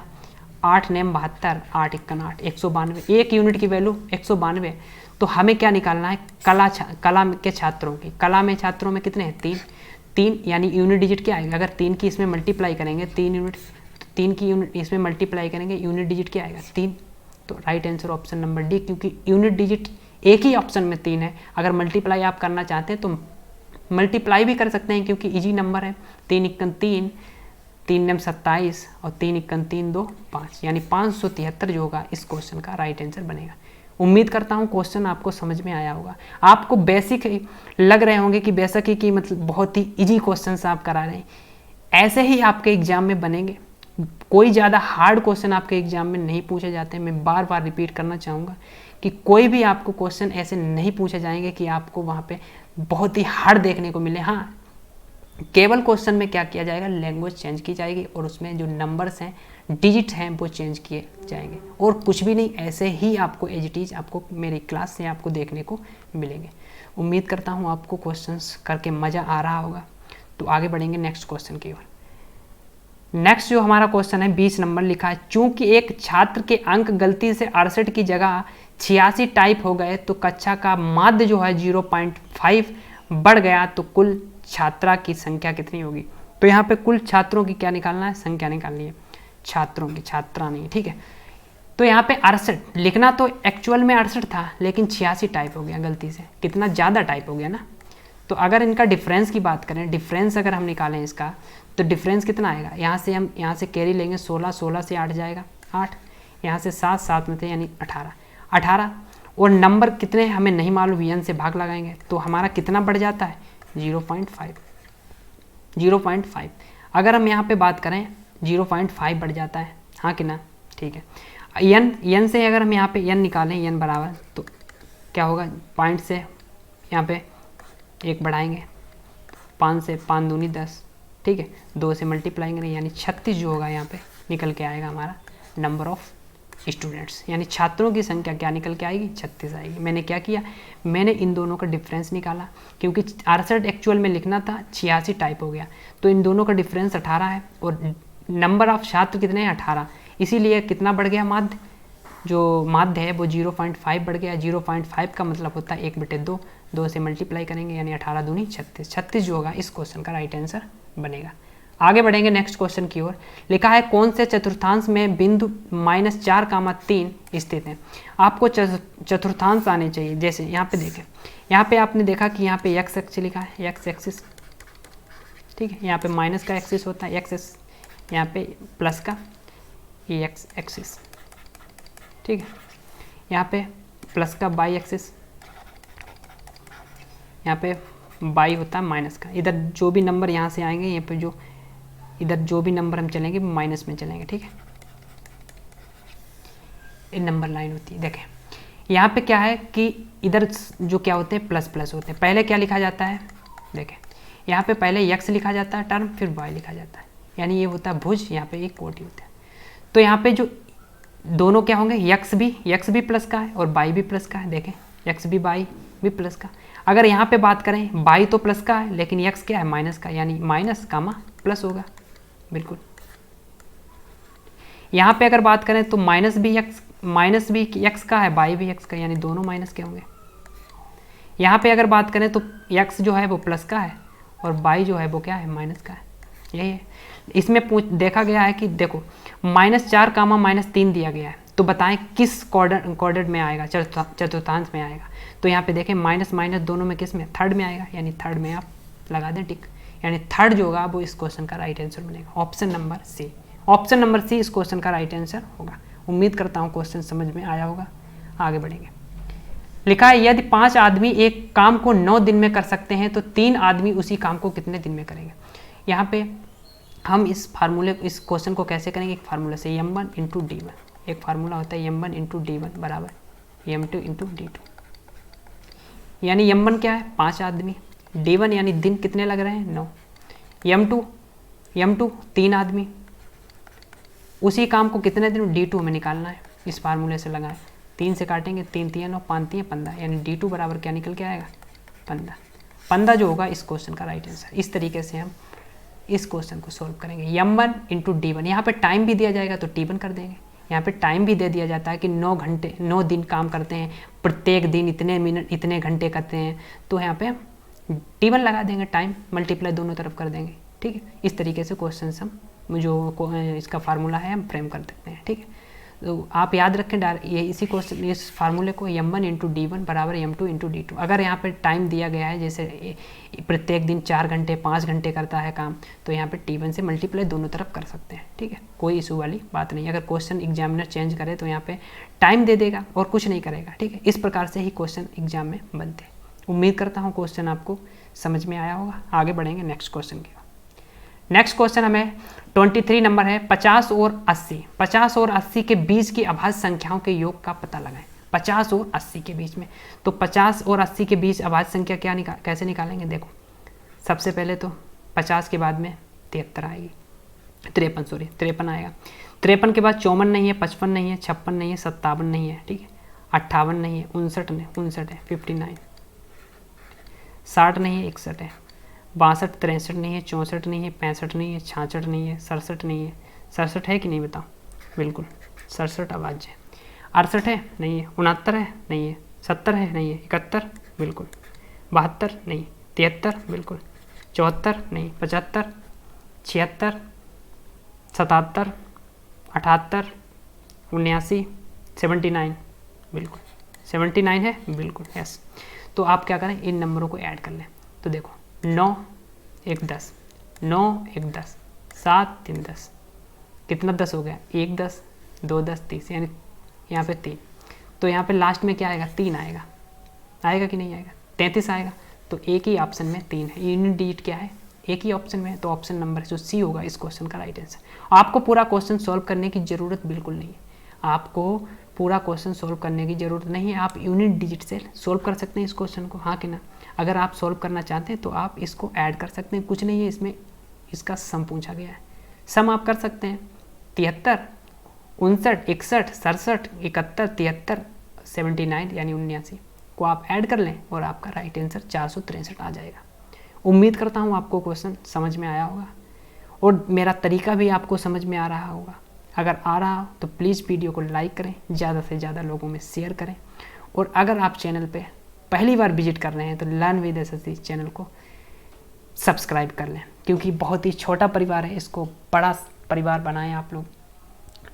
8 9 72, 8 × 8 192, 1 यूनिट की वैल्यू 192। तो हमें क्या निकालना है, कला के छात्रों की, कला में छात्रों में कितने हैं 3, यानी यूनिट डिजिट क्या आएगा, अगर 3 की इसमें मल्टीप्लाई करेंगे 3 यूनिट, 3 की यूनिट इसमें मल्टीप्लाई करेंगे यूनिट डिजिट क्या आएगा 3। तो right answer option number D, क्योंकि यूनिट डिजिट एक ही ऑप्शन में 3 है। अगर मल्टीप्लाई आप करना चाहते हैं तो मल्टीप्लाई भी कर सकते हैं, क्योंकि इजी नंबर है। 3 × 3, 3 9 27 और 3 × 3 2 5, यानी 573 जो होगा इस क्वेश्चन का राइट आंसर बनेगा। उम्मीद करता हूँ क्वेश्चन आपको समझ में आया होगा। आपको बेसिक लग रहे होंगे कि बेसिक ही कि मतलब बहुत ही इजी क्वेश्चंस आप करा रहे हैं, ऐसे ही आपके एग्जाम में बनेंगे। कोई ज़्यादा हार्ड क्वेश्चन आपके एग्जाम में नहीं पूछे जाते। मैं बार बार रिपीट करना चाहूँगा कि कोई भी आपको क्वेश्चन ऐसे नहीं पूछे जाएंगे कि आपको वहाँ पे बहुत ही हार्ड देखने को मिले। हाँ, केवल क्वेश्चन में क्या किया जाएगा, लैंग्वेज चेंज की जाएगी और उसमें जो नंबर्स हैं, डिजिट हैं, वो चेंज किए जाएंगे और कुछ भी नहीं, ऐसे ही आपको एज इट इज आपको मेरी क्लास से आपको देखने को मिलेंगे। उम्मीद करता हूँ आपको क्वेश्चंस करके मज़ा आ रहा होगा। तो आगे बढ़ेंगे नेक्स्ट क्वेश्चन की ओर। नेक्स्ट जो हमारा क्वेश्चन है 20 नंबर लिखा है, चूंकि एक छात्र के अंक गलती से 68 की जगह 86 टाइप हो गए तो कक्षा का माध्य जो है 0.5 बढ़ गया, तो कुल छात्रा की संख्या कितनी होगी। तो यहाँ पे कुल छात्रों की क्या निकालना है, संख्या निकालनी है, छात्रों की, छात्रा नहीं, ठीक है। तो यहाँ पे 68 लिखना तो एक्चुअल में 68 था, लेकिन 86 टाइप हो गया गलती से, कितना ज़्यादा टाइप हो गया ना। तो अगर इनका डिफरेंस की बात करें, डिफरेंस अगर हम निकालें इसका, तो डिफरेंस कितना आएगा, यहाँ से हम यहाँ से कैरी लेंगे 16, 16 से 8 जाएगा 8, यहाँ से 7, 7 में थे यानी 18, 18 और नंबर कितने हमें नहीं मालूम, n से भाग लगाएंगे तो हमारा कितना बढ़ जाता है 0.5, 0.5। अगर हम यहाँ पे बात करें 0.5 बढ़ जाता है, हाँ कि ना, ठीक है। n से अगर हम यहाँ पे n निकालें, n बराबर तो क्या होगा, पॉइंट से यहाँ पे 1 बढ़ाएंगे, 5 से 5 दूनी 10, ठीक है, 2 से मल्टीप्लाई करेंगे यानी 36 जो होगा यहाँ पे निकल के आएगा हमारा नंबर ऑफ स्टूडेंट्स, यानी छात्रों की संख्या क्या निकल के आएगी, 36 आएगी। मैंने क्या किया, मैंने इन दोनों का डिफरेंस निकाला, क्योंकि 68 एक्चुअल में लिखना था, 86 टाइप हो गया, तो इन दोनों का डिफरेंस 18 है और नंबर ऑफ छात्र कितने हैं 18, इसीलिए कितना बढ़ गया माध्य, जो माध्य है वो 0.5 बढ़ गया। 0.5 का मतलब होता है 1/2, 2 से मल्टीप्लाई करेंगे यानी 18 दूनी 36, 36 जो होगा इस क्वेश्चन का राइट आंसर बनेगा। आगे बढ़ेंगे नेक्स्ट क्वेश्चन की ओर। लिखा है कौन से चतुर्थांश में बिंदु -4, 3 स्थित है। आपको चतुर्थांश आने चाहिए। जैसे यहाँ पे देखें, यहाँ पे आपने देखा कि यहाँ पे एक्स एक्सिस लिखा है, एक्स एक्सिस, ठीक है, यहाँ पे माइनस का एक्सिस होता है एक्स, यहाँ पे प्लस का ये एक्स एक्सिस, ठीक है, यहाँ पे प्लस का बाई एक्सिस, यहाँ पे बाई होता है माइनस का। इधर जो भी नंबर यहाँ से आएंगे, यहाँ पे जो इधर जो भी नंबर हम चलेंगे माइनस में चलेंगे, ठीक है, ये नंबर लाइन होती है। देखें यहाँ पे क्या है कि इधर जो क्या होते हैं प्लस प्लस होते हैं। पहले क्या लिखा जाता है, देखें यहाँ पे पहले यक्स लिखा जाता है टर्म, फिर वाई लिखा जाता है, यानी ये होता है भुज, यहाँ पे एक कोटि होता है। तो यहाँ पे जो दोनों क्या होंगे, यक्स भी प्लस का है और बाई भी प्लस का है। देखें यक्स भी बाई भी प्लस का। अगर यहाँ पे बात करें, बाई तो प्लस का है लेकिन यक्स क्या है माइनस का, यानी माइनस कामा प्लस होगा, बिल्कुल। यहाँ पे अगर बात करें तो माइनस भी यक्स का है, बाई भी यक्स का, यानी दोनों माइनस के होंगे। यहाँ पे अगर बात करें तो यक्स जो है वो प्लस का है और बाई जो है वो क्या है माइनस का है, यही है। इसमें देखा गया है कि देखो -4, -3 दिया गया है, तो बताएं किस क्वाड्रेंट में आएगा, चतुर्थांश में आएगा। तो यहाँ पे देखें माइनस माइनस दोनों में किस में, थर्ड में आएगा, यानी थर्ड में आप लगा दें टिक, यानी थर्ड जो होगा वो इस क्वेश्चन का राइट आंसर बनेगा, option number c. Option number c इस क्वेश्चन का राइट आंसर होगा। उम्मीद करता हूँ क्वेश्चन समझ में आया होगा। आगे बढ़ेंगे। लिखा है यदि 5 आदमी एक काम को 9 दिन में कर सकते हैं तो 3 आदमी उसी काम को कितने दिन में करेंगे। यहाँ पे हम इस क्वेश्चन को कैसे करेंगे, एक फार्मूला से, m1 × d1, एक फार्मूला होता है m1 × d1 बराबर m2 × d2, यानी m1 क्या है 5 आदमी, d1 यानी दिन कितने लग रहे हैं 9, m2 3 आदमी, उसी काम को कितने दिन, d2 हमें निकालना है, इस फार्मूले से लगाएं, 3 से काटेंगे, 3 3 9 5 3 15, यानी d2 बराबर क्या निकल के आएगा 15 जो होगा इस क्वेश्चन का राइट आंसर। इस तरीके से हम इस क्वेश्चन को सॉल्व करेंगे। m1 × d1, यहाँ पे टाइम भी दिया जाएगा तो t1 कर देंगे, यहाँ पे टाइम भी दे दिया जाता है कि 9 दिन काम करते हैं, प्रत्येक दिन इतने मिनट इतने घंटे करते हैं, तो यहाँ पे t1 लगा देंगे, टाइम मल्टीप्लाई दोनों तरफ कर देंगे, ठीक है। इस तरीके से क्वेश्चन हम जो इसका फार्मूला है हम फ्रेम कर सकते हैं, ठीक है। तो आप याद रखें ये इसी क्वेश्चन इस फार्मूले को m1 × d1 बराबर m2 × d2। अगर यहाँ पे टाइम दिया गया है, जैसे प्रत्येक दिन 4 घंटे 5 घंटे करता है काम, तो यहाँ पे t1 से मल्टीप्लाई दोनों तरफ कर सकते हैं, ठीक है, कोई इशू वाली बात नहीं। अगर क्वेश्चन एग्जामिनर चेंज करे तो यहाँ पे टाइम दे देगा और कुछ नहीं करेगा, ठीक है। इस प्रकार से ही क्वेश्चन एग्जाम में बनते हैं। उम्मीद करता हूँ क्वेश्चन आपको समझ में आया होगा। आगे बढ़ेंगे नेक्स्ट क्वेश्चन की। नेक्स्ट क्वेश्चन हमें 23 नंबर है, 50 और 80 के बीच की अभाज्य संख्याओं के योग का पता लगाएं। 50 और 80 के बीच में। तो 50 और 80 के बीच अभाज्य संख्या कैसे निकालेंगे? देखो, सबसे पहले तो 50 के बाद में 73 आएगी, 53 आएगा। 53 के बाद 54 नहीं है, 55 नहीं है, 56 नहीं है, 57 नहीं है, ठीक है, 58 नहीं है, 59 है, 59, 60 नहीं है, 61 है, 62, 63 नहीं है, 64 नहीं है, 65 नहीं है, 66 नहीं है, 67 नहीं है। 67 है कि नहीं बताओ? बिल्कुल 67 अभाज्य है। 68 है? नहीं है। 69 है? नहीं है। 70 है? नहीं है। 71 बिल्कुल। 72 नहीं। 73 बिल्कुल। 74 नहीं। 75, 76, 77, 78, 79, 79 बिल्कुल। 79 है बिल्कुल, यस। तो आप क्या करें, इन नंबरों को ऐड कर लें। तो देखो 9 1 10, 9 1 10, 7 3 10, कितना 10 हो गया? 1 10 2 10 30, यानी यहाँ पे 3। तो यहाँ पे लास्ट में क्या आएगा? 3 आएगा। आएगा कि नहीं आएगा? 33 आएगा। तो एक ही ऑप्शन में 3 है। यूनिट डिजिट क्या है? एक ही ऑप्शन में है। तो ऑप्शन नंबर जो सी होगा इस क्वेश्चन का राइट आंसर। आपको पूरा क्वेश्चन सॉल्व करने की ज़रूरत बिल्कुल नहीं है। आपको पूरा क्वेश्चन सॉल्व करने की ज़रूरत नहीं है। आप यूनिट डिजिट से सॉल्व कर सकते हैं इस क्वेश्चन को, हाँ कि ना? अगर आप सॉल्व करना चाहते हैं तो आप इसको ऐड कर सकते हैं, कुछ नहीं है इसमें। इसका सम पूछा गया है, सम आप कर सकते हैं। 73, 59, 61, 67, 71, 73, 79 यानी 79 को आप ऐड कर लें और आपका राइट आंसर 463 आ जाएगा। उम्मीद करता हूँ आपको क्वेश्चन समझ में आया होगा और मेरा तरीका भी आपको समझ में आ रहा होगा। अगर आ रहा हो तो प्लीज़ वीडियो को लाइक करें, ज़्यादा से ज़्यादा लोगों में शेयर करें। और अगर आप चैनल पे पहली बार विजिट कर रहे हैं तो लर्न विद एसएससी चैनल को सब्सक्राइब कर लें, क्योंकि बहुत ही छोटा परिवार है, इसको बड़ा परिवार बनाएं आप लोग,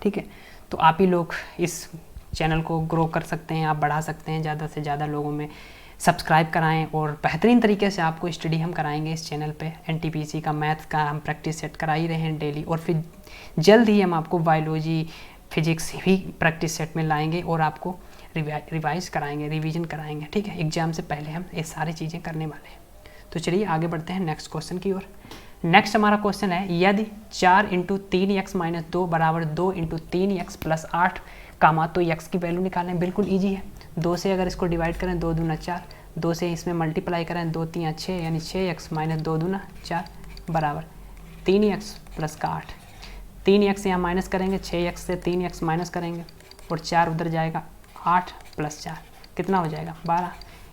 ठीक है? तो आप ही लोग इस चैनल को ग्रो कर सकते हैं, आप बढ़ा सकते हैं, ज़्यादा से ज़्यादा लोगों में सब्सक्राइब कराएं। और बेहतरीन तरीके से आपको स्टडी हम कराएंगे इस चैनल पे। एनटीपीसी का मैथ का हम प्रैक्टिस सेट करा ही रहे हैं डेली, और फिर जल्द ही हम आपको बायोलॉजी फिजिक्स भी प्रैक्टिस सेट में लाएंगे और आपको रिवाइज कराएंगे, रिवीजन कराएंगे, ठीक है? एग्जाम से पहले हम ये सारी चीज़ें करने वाले हैं। तो चलिए आगे बढ़ते हैं नेक्स्ट क्वेश्चन की ओर। नेक्स्ट हमारा क्वेश्चन है, यदि 4 × 3x - 2 = 2 × 3x + 8, तो x की वैल्यू निकालें। बिल्कुल ईजी है। 2 से अगर इसको डिवाइड करें 2 दूना 4, 2 से इसमें मल्टीप्लाई करें 2 3 6, यानी 6x - 2 दूना 4 बराबर 3x + 8। 3x यहाँ माइनस करेंगे, 6x से 3x माइनस करेंगे और 4 उधर जाएगा, 8 + 4 कितना हो जाएगा? 12।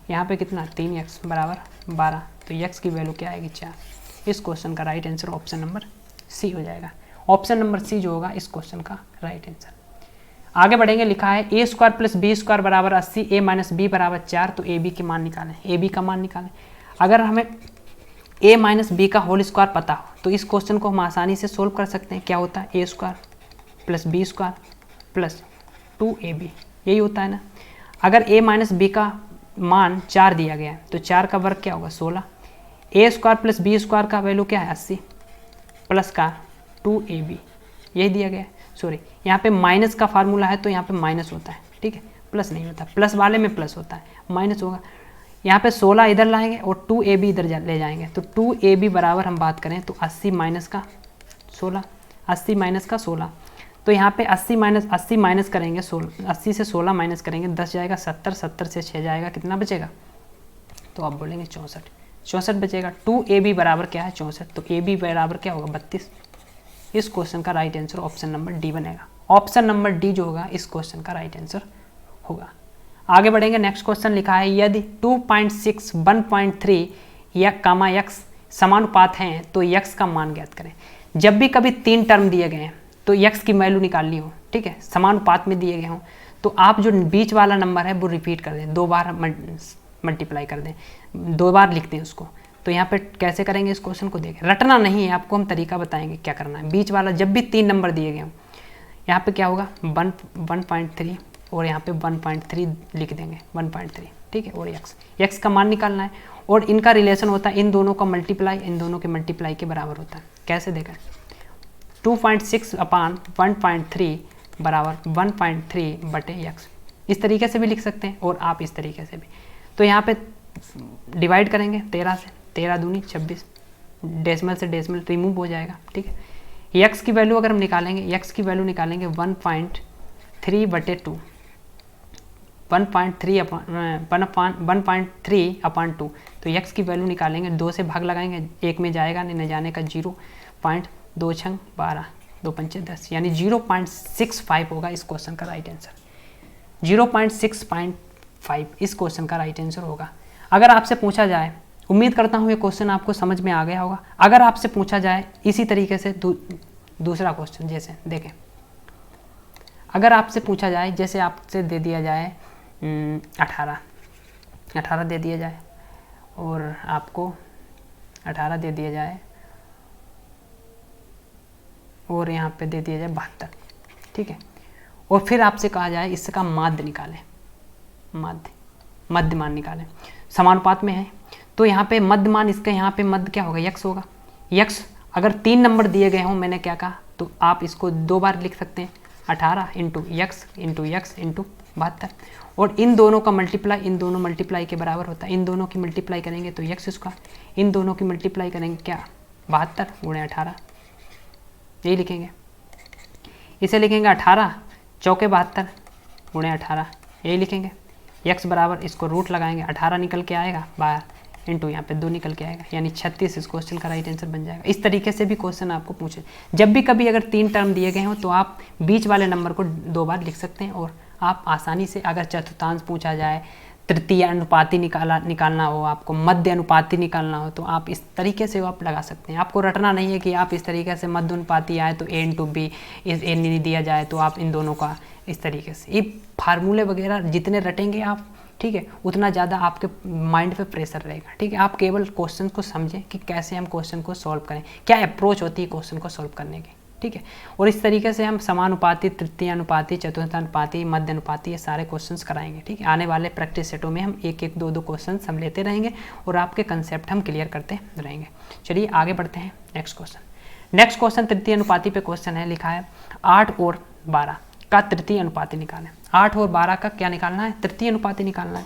यहाँ पे कितना? 3x बराबर 12। तो x की वैल्यू क्या आएगी? 4। इस क्वेश्चन का right answer option number c हो जाएगा। ऑप्शन नंबर सी जो होगा इस क्वेश्चन का राइट आंसर। आगे बढ़ेंगे, लिखा है a² + b² = 80, a - b = 4। तो a b के मान निकालें, a b का मान निकालें। अगर हमें a - b का होल स्क्वायर पता हो तो इस क्वेश्चन को हम आसानी से सोल्व कर सकते हैं। क्या होता है? a² + b² + 2ab, यही होता है ना। अगर a - b का मान 4 दिया गया है तो 4 का वर्ग क्या होगा? 16। a² + b² का वैल्यू क्या है? 80 प्लस का 2ab, यही दिया गया है। सॉरी, यहाँ पे माइनस का फार्मूला है तो यहाँ पे माइनस होता है, ठीक है? प्लस नहीं होता, प्लस वाले में प्लस होता है, माइनस होगा। यहाँ पे 16 इधर लाएंगे और 2ab इधर ले जाएंगे। तो 2ab बराबर हम बात करें तो 80 - का 16, 80 - का 16। तो यहाँ पे 80 माइनस करेंगे, 80 से 16 माइनस करेंगे, 10 जाएगा 70, 70 से 6 जाएगा, कितना बचेगा? तो आप बोलेंगे 64, 64 बचेगा। 2ab बराबर क्या है? 64। तो ab बराबर क्या होगा? 32। इस क्वेश्चन का right answer option number D बनेगा। ऑप्शन नंबर डी जो होगा इस क्वेश्चन का राइट आंसर होगा। आगे बढ़ेंगे, नेक्स्ट क्वेश्चन लिखा है, यदि 2.6, 1.3 या x समानुपात हैं तो x का मान ज्ञात करें। जब भी कभी 3 टर्म दिए गए हैं तो x की वैल्यू निकालनी हो, ठीक है, समानुपात में दिए गए हों, तो आप जो बीच वाला नंबर है वो रिपीट कर दें, 2 बार मल्टीप्लाई कर दें, 2 बार लिख दें उसको। तो यहाँ पे कैसे करेंगे इस क्वेश्चन को? देखें, रटना नहीं है, आपको हम तरीका बताएंगे क्या करना है। बीच वाला जब भी 3 नंबर दिए गए हों, यहाँ पे क्या होगा? 1.3 और यहाँ पे 1.3 लिख देंगे, 1.3, ठीक है? और x का मान निकालना है और इनका रिलेशन होता है इन दोनों का मल्टीप्लाई इन दोनों के मल्टीप्लाई के बराबर होता है। कैसे देखें? 2.6 / 1.3 = 1.3/x। इस तरीके से भी लिख सकते हैं और आप इस तरीके से भी। तो यहाँ पे डिवाइड करेंगे 13 से, 13 दूनी 26, डेसिमल से डेसिमल रिमूव हो जाएगा, ठीक है? x की वैल्यू अगर हम निकालेंगे, x की वैल्यू निकालेंगे 1.3/2, 1.3/2, तो x की वैल्यू निकालेंगे, 2 से भाग लगाएंगे, 1 में जाएगा नहीं, न जाने का 0.2 छंग 12, 2 पंचे 10, यानी 0.65 होगा इस क्वेश्चन का राइट आंसर। 0.6.5 इस क्वेश्चन का राइट आंसर होगा। अगर आपसे पूछा जाए, उम्मीद करता हूँ ये क्वेश्चन आपको समझ में आ गया होगा। अगर आपसे पूछा जाए इसी तरीके से दूसरा क्वेश्चन, जैसे देखें, अगर आपसे पूछा जाए, जैसे आपसे दे दिया जाए 18 दे दिया जाए, और आपको 18 दे दिया जाए, और यहाँ पे दे दिया जाए 72, ठीक है, और फिर आपसे कहा जाए इसका माध्य निकालें, मध्यमान निकालें, समानुपात में है, तो यहाँ पे मध्यमान, इसका यहाँ पे मध्य क्या होगा, यक्स होगा। यक्स अगर 3 नंबर दिए गए हों, मैंने क्या कहा, तो आप इसको 2 बार लिख सकते हैं, 18 इंटू यक्स इंटू 72, और इन दोनों का मल्टीप्लाई इन दोनों मल्टीप्लाई के बराबर होता है। इन दोनों की मल्टीप्लाई करेंगे तो यक्स स्क्वायर, इन दोनों की मल्टीप्लाई करेंगे क्या, 72 गुणे 18, यही लिखेंगे। इसे लिखेंगे 18 चौके 72 गुणे 18, यही लिखेंगे। यक्स बराबर, इसको रूट लगाएंगे, 18 निकल के आएगा बाहर, इंटू यहाँ पे 2 निकल के आएगा, यानी 36 इस क्वेश्चन का राइट आंसर बन जाएगा। इस तरीके से भी क्वेश्चन आपको पूछे, जब भी कभी अगर 3 टर्म दिए गए हों तो आप बीच वाले नंबर को 2 बार लिख सकते हैं, और आप आसानी से, अगर चतुर्थांश पूछा जाए, तृतीय अनुपाती निकालना हो, आपको मध्य अनुपाती निकालना हो, तो आप इस तरीके से आप लगा सकते हैं। आपको रटना नहीं है कि आप इस तरीके से मध्य अनुपाती आए तो a इंटू बी, इस a नहीं दिया जाए तो आप इन दोनों का इस तरीके से, ये फार्मूले वगैरह जितने रटेंगे आप, ठीक है, उतना ज़्यादा आपके माइंड पे प्रेशर रहेगा, ठीक है। आप केवल क्वेश्चन को समझें कि कैसे हम क्वेश्चन को सॉल्व करें, क्या अप्रोच होती है क्वेश्चन को सॉल्व करने की, ठीक है। और इस तरीके से हम समानुपाती, तृतीय अनुपाती, चतुर्थ अनुपाती, मध्य अनुपाती, ये सारे क्वेश्चन्स कराएंगे, ठीक है। आने वाले प्रैक्टिस सेटों में हम 1-1, 2-2 क्वेश्चन हम लेते रहेंगे और आपके कंसेप्ट हम क्लियर करते रहेंगे। चलिए आगे बढ़ते हैं। नेक्स्ट क्वेश्चन तृतीय अनुपाती पे क्वेश्चन है, लिखा है 8 और 12 का तृतीय अनुपाती निकालें। 8 और 12 का क्या निकालना है, तृतीय अनुपाती निकालना है,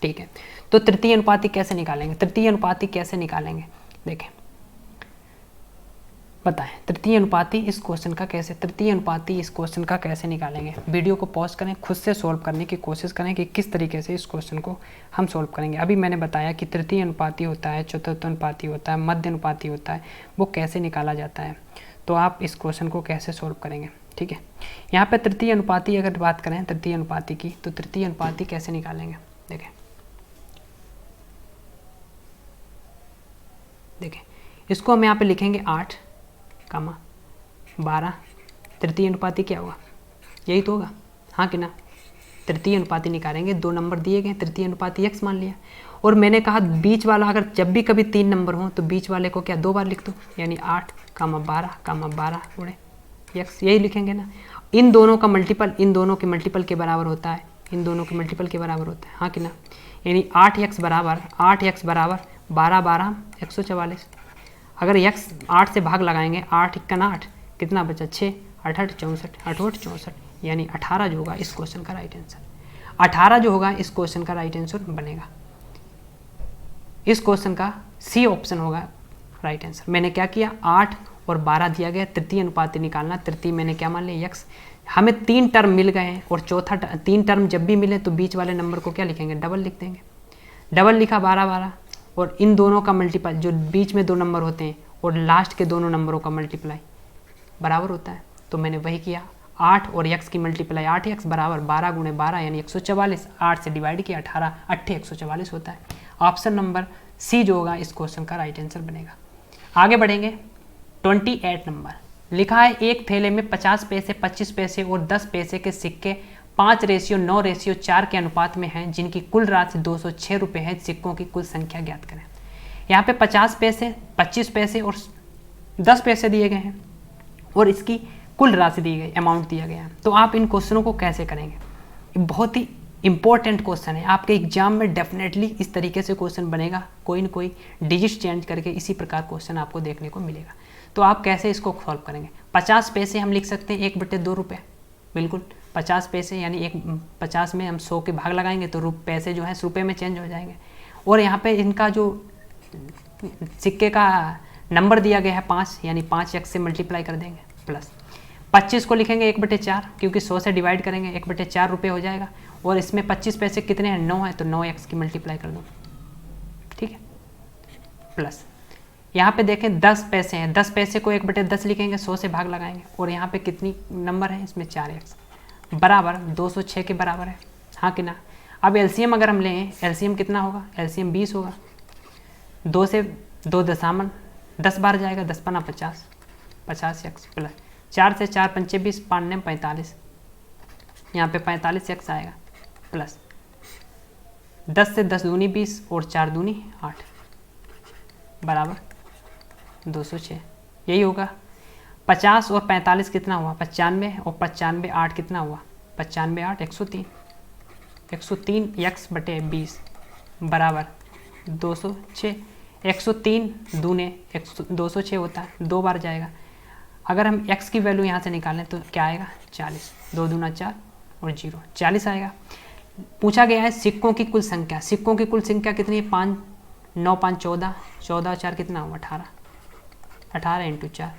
ठीक है। तो तृतीय अनुपाती कैसे निकालेंगे, तृतीय अनुपाती कैसे निकालेंगे, देखें, बताएं तृतीय अनुपाती इस क्वेश्चन का कैसे, तृतीय अनुपाती इस क्वेश्चन का कैसे निकालेंगे। वीडियो को पॉज करें, खुद से सॉल्व करने की कोशिश करें कि किस तरीके से इस क्वेश्चन को हम सॉल्व करेंगे। अभी मैंने बताया कि तृतीय अनुपाती होता है, चतुर्थ अनुपाती होता है, मध्य अनुपाती होता है, वो कैसे निकाला जाता है, तो आप इस क्वेश्चन को कैसे सॉल्व करेंगे, ठीक है। यहाँ पे तृतीय अनुपाती अगर बात करें तृतीय अनुपाती की, तो तृतीय अनुपाती कैसे निकालेंगे, देखें, इसको हम यहाँ पे लिखेंगे 8, 12, तृतीय अनुपाती क्या होगा, यही तो होगा, हाँ कि ना। तृतीय अनुपाती निकालेंगे, 2 नंबर दिए गए, तृतीय अनुपाती x मान लिया, और मैंने कहा बीच वाला, अगर जब भी कभी 3 नंबर हो तो बीच वाले को क्या 2 बार लिख दो, यानी 8, 12 गुणे x, यही लिखेंगे ना। इन दोनों का मल्टीपल इन दोनों के मल्टीपल के बराबर होता है, इन दोनों के मल्टीपल के बराबर होता है, हाँ कि ना। यानी 8x बराबर 12 12 144। अगर x 8 से भाग लगाएंगे, 8 × 8 कितना बचा, 6, 8 8 64, 8 8 64, यानी 18 जो होगा इस क्वेश्चन का राइट आंसर, 18 जो होगा इस क्वेश्चन का राइट आंसर बनेगा। इस क्वेश्चन का सी ऑप्शन होगा राइट आंसर। मैंने क्या किया, 8 और 12 दिया गया, तृतीय अनुपाती निकालना, तृतीय मैंने क्या मान लिया, x। हमें 3 टर्म मिल गए हैं, और चौथा 3 टर्म जब भी मिले तो बीच वाले नंबर को क्या लिखेंगे, डबल लिख देंगे। डबल लिखा 12 12, और इन दोनों का मल्टीपल, जो बीच में 2 नंबर होते हैं और लास्ट के दोनों नंबरों का मल्टीप्लाई बराबर होता है, तो मैंने वही किया। 8 और x की मल्टीप्लाई, 8x बराबर 12 गुणे 12 यानी 144, 8 से डिवाइड किया 18, 8 144 होता है। ऑप्शन नंबर सी जो होगा इस क्वेश्चन का राइट आंसर बनेगा। आगे बढ़ेंगे। 28 नंबर लिखा है, एक थैले में 50 पैसे, 25 पैसे और 10 पैसे के सिक्के 5:9:4 के अनुपात में हैं, जिनकी कुल राशि 206 रुपये है। सिक्कों की कुल संख्या ज्ञात करें। यहाँ पे 50 पैसे, 25 पैसे और 10 पैसे दिए गए हैं, और इसकी कुल राशि दी गई, अमाउंट दिया गया है। तो आप इन क्वेश्चनों को कैसे करेंगे, ये बहुत ही इंपॉर्टेंट क्वेश्चन है। आपके एग्जाम में डेफिनेटली इस तरीके से क्वेश्चन बनेगा, कोई न कोई डिजिट चेंज करके इसी प्रकार क्वेश्चन आपको देखने को मिलेगा। तो आप कैसे इसको सॉल्व करेंगे। 50 पैसे हम लिख सकते हैं 1/2 रुपये, बिल्कुल 50 पैसे, यानी 50 में हम 100 के भाग लगाएंगे तो पैसे जो है रुपये में चेंज हो जाएंगे। और यहाँ पे इनका जो सिक्के का नंबर दिया गया है 5, यानी 5x से मल्टीप्लाई कर देंगे, प्लस 25 को लिखेंगे 1/4 क्योंकि 100 से डिवाइड करेंगे 1/4 रुपये हो जाएगा। और इसमें 25 पैसे कितने हैं, 9 है, तो 9x की मल्टीप्लाई कर दो, ठीक है। प्लस यहाँ पे देखें 10 पैसे हैं, 10 पैसे को 1/10 लिखेंगे, 100 से भाग लगाएंगे। और यहाँ पे कितनी नंबर है, इसमें 4x बराबर 206 के बराबर है, हाँ कि ना। अब एलसीएम अगर हम लें, एलसीएम कितना होगा, एलसीएम 20 होगा। 2 से 2 दशामन 10 बार जाएगा, 10 पन्ना 50, 50x प्लस 4 से 4 पंचे 20, 5 ने 45, यहाँ पे 45x आएगा प्लस 10 से 10 दूनी 20 और 4 दूनी 8 बराबर 206, यही होगा। 50 और 45 कितना हुआ, 95, और 95 8 कितना हुआ, 95 8 103, 103x/20 बराबर 206। 103 दूने 206 होता है, 2 बार जाएगा। अगर हम x की वैल्यू यहाँ से निकालें तो क्या आएगा, 40, 2 दूना 4 और 0, 40 आएगा। पूछा गया है सिक्कों की कुल संख्या, सिक्कों की कुल संख्या कितनी है, 5 9 5 14, 14 4 कितना हुआ, 18, 18 × 4,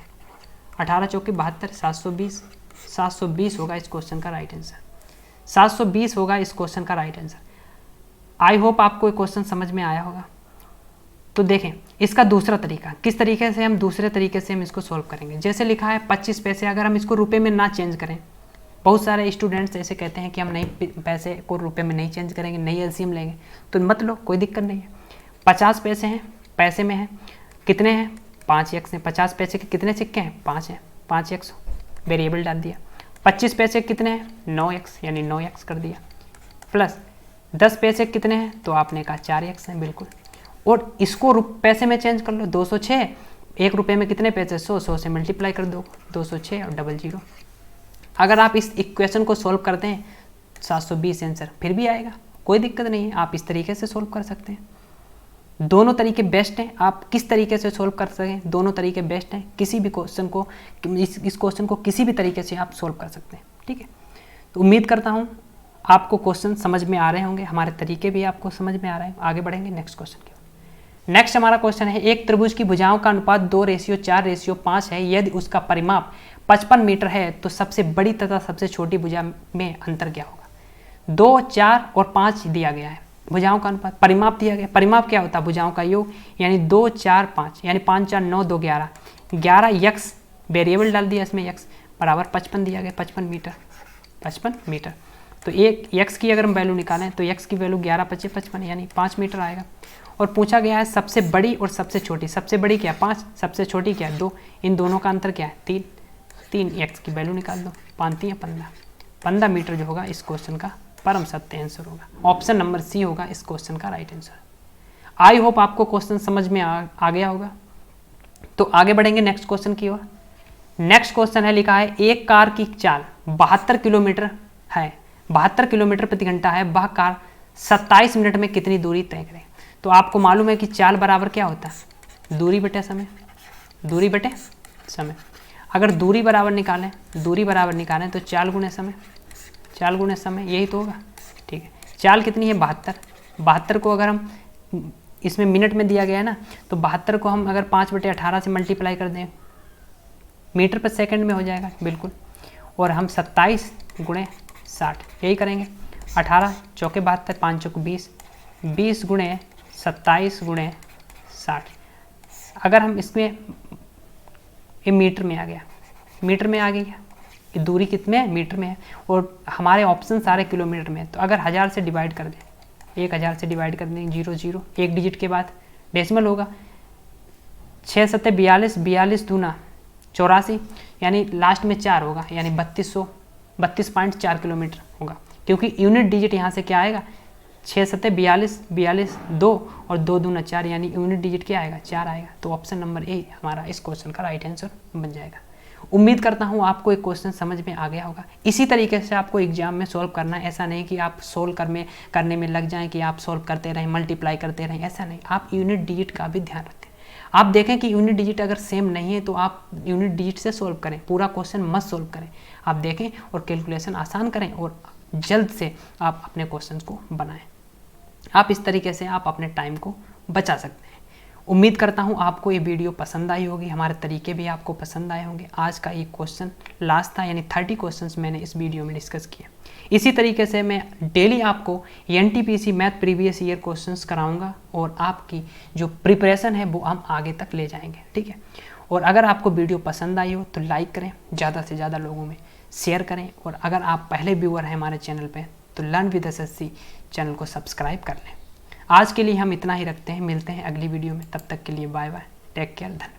18 चौके 72, 720, 720 होगा इस क्वेश्चन का राइट आंसर, 720 होगा इस क्वेश्चन का राइट आंसर। आई होप आपको ये क्वेश्चन समझ में आया होगा। तो देखें इसका दूसरा तरीका, किस तरीके से हम दूसरे तरीके से हम इसको सॉल्व करेंगे। जैसे लिखा है 25 पैसे, अगर हम इसको रुपए में ना चेंज करें, बहुत सारे स्टूडेंट्स ऐसे कहते हैं कि हम नहीं पैसे को रुपए में नहीं चेंज करेंगे, नहीं एलसीएम लेंगे, तो मत लो, कोई दिक्कत नहीं है। 50 पैसे हैं, पैसे में हैं, कितने हैं, 5x हैं। 50 पैसे के कितने सिक्के हैं, 5 हैं, 5x वेरिएबल डाल दिया। 25 पैसे कितने हैं, 9x, यानी 9x कर दिया। प्लस 10 पैसे कितने हैं, तो आपने कहा 4x हैं, बिल्कुल। और इसको पैसे में चेंज कर लो, 206, 1 रुपये में कितने पैसे, 100, 100 से मल्टीप्लाई कर दो, 206 और 00। अगर आप इस इक्वेशन को सॉल्व करते हैं 720 आंसर फिर भी आएगा, कोई दिक्कत नहीं है, आप इस तरीके से सॉल्व कर सकते हैं। दोनों तरीके बेस्ट हैं, आप किस तरीके से सॉल्व कर सकें, दोनों तरीके बेस्ट हैं। किसी भी क्वेश्चन को, इस क्वेश्चन को किसी भी तरीके से आप सॉल्व कर सकते हैं, ठीक है। तो उम्मीद करता हूँ आपको क्वेश्चन समझ में आ रहे होंगे, हमारे तरीके भी आपको समझ में आ रहे हैं। आगे बढ़ेंगे नेक्स्ट क्वेश्चन की। नेक्स्ट हमारा क्वेश्चन है, एक त्रिभुज की भुजाओं का अनुपात 2:4:5 है। यदि उसका परिमाप 55 मीटर है तो सबसे बड़ी तथा सबसे छोटी भुजा में अंतर क्या होगा। 2, 4 और 5 दिया गया है, भुजाओं का अनुपात, परिमाप दिया गया। परिमाप क्या होता है, भुजाओं का योग, यानी 2, 4, 5, यानी 5, 4, 9, 2, 11, 11 x वेरिएबल डाल दिया इसमें, x बराबर 55 दिया गया, 55 मीटर, 55 मीटर। तो एक x की अगर हम वैल्यू निकालें तो x की वैल्यू 11 × 5 = 55, यानी 5 मीटर आएगा। और पूछा गया है सबसे बड़ी और सबसे छोटी, सबसे बड़ी क्या है 5, सबसे छोटी क्या है 2, इन दोनों का अंतर क्या है 3, 3x की वैल्यू निकाल दो, 5 × 3 = 15, 15 मीटर जो होगा इस क्वेश्चन का परम सत्य आंसर होगा। ऑप्शन नंबर सी होगा इस क्वेश्चन का राइट आंसर। आई होप आपको क्वेश्चन समझ में आ गया होगा। तो आगे बढ़ेंगे नेक्स्ट क्वेश्चन की ओर। नेक्स्ट क्वेश्चन है, लिखा है एक कार की चाल 72 किलोमीटर है, 72 किलोमीटर प्रति घंटा है, वह कार 27 मिनट में कितनी दूरी तय करे। तो आपको मालूम है कि चाल बराबर क्या होता है, दूरी बटे समय, दूरी बटे समय। अगर दूरी बराबर निकालें तो चाल गुणे समय, चाल गुणे समय, यही तो होगा, ठीक है। चाल कितनी है 72, 72 को अगर हम इसमें मिनट में दिया गया है ना, तो 72 को हम अगर 5/18 से मल्टीप्लाई कर दें मीटर पर सेकंड में हो जाएगा, बिल्कुल। और हम 27 × 60 यही करेंगे, 18 चौके 72, 5 चौके 20, 20 × 27 × 60। अगर हम इसमें ये मीटर में आ गया, मीटर में आ गया, ये दूरी कितने है मीटर में है, और हमारे ऑप्शन सारे किलोमीटर में है। तो अगर 1000 से डिवाइड कर दें, 1000 से डिवाइड कर दें, 0 0 एक डिजिट के बाद डेसिमल होगा, 6 × 7 = 42, 42 दूना 84, यानी लास्ट में 4 होगा, यानी 32.4 किलोमीटर होगा, क्योंकि यूनिट डिजिट यहाँ से क्या आएगा, 6 × 7 = 42, 42 2 और 2 दूना 4, यानी यूनिट डिजिट क्या आएगा 4 आएगा। तो ऑप्शन नंबर ए हमारा इस क्वेश्चन का राइट आंसर बन जाएगा। उम्मीद करता हूँ आपको एक क्वेश्चन समझ में आ गया होगा। इसी तरीके से आपको एग्जाम में सॉल्व करना है, ऐसा नहीं कि आप सॉल्व करने में लग जाएं कि आप सॉल्व करते रहें, मल्टीप्लाई करते रहें, ऐसा नहीं। आप यूनिट डिजिट का भी ध्यान रखें। आप देखें कि यूनिट डिजिट अगर सेम नहीं है तो आप यूनिट डिजिट से सॉल्व करें, पूरा क्वेश्चन मत सॉल्व करें। आप देखें और कैलकुलेशन आसान करें और जल्द से आप अपने क्वेश्चन को बनाएं। आप इस तरीके से आप अपने टाइम को बचा सकते हैं। उम्मीद करता हूँ आपको ये वीडियो पसंद आई होगी, हमारे तरीके भी आपको पसंद आए होंगे। आज का ये क्वेश्चन लास्ट था, यानी 30 क्वेश्चंस मैंने इस वीडियो में डिस्कस किया। इसी तरीके से मैं डेली आपको NTPC math previous year questions कराऊंगा और आपकी जो प्रिपरेशन है वो हम आगे तक ले जाएंगे, ठीक है। और अगर आपको वीडियो पसंद आई हो तो लाइक करें, ज़्यादा से ज़्यादा लोगों में शेयर करें, और अगर आप पहले व्यूअर हैं हमारे चैनल पे तो लर्न विद एसएससी चैनल को सब्सक्राइब कर लें। आज के लिए हम इतना ही रखते हैं, मिलते हैं अगली वीडियो में, तब तक के लिए बाय बाय, टेक केयर, धन्यवाद।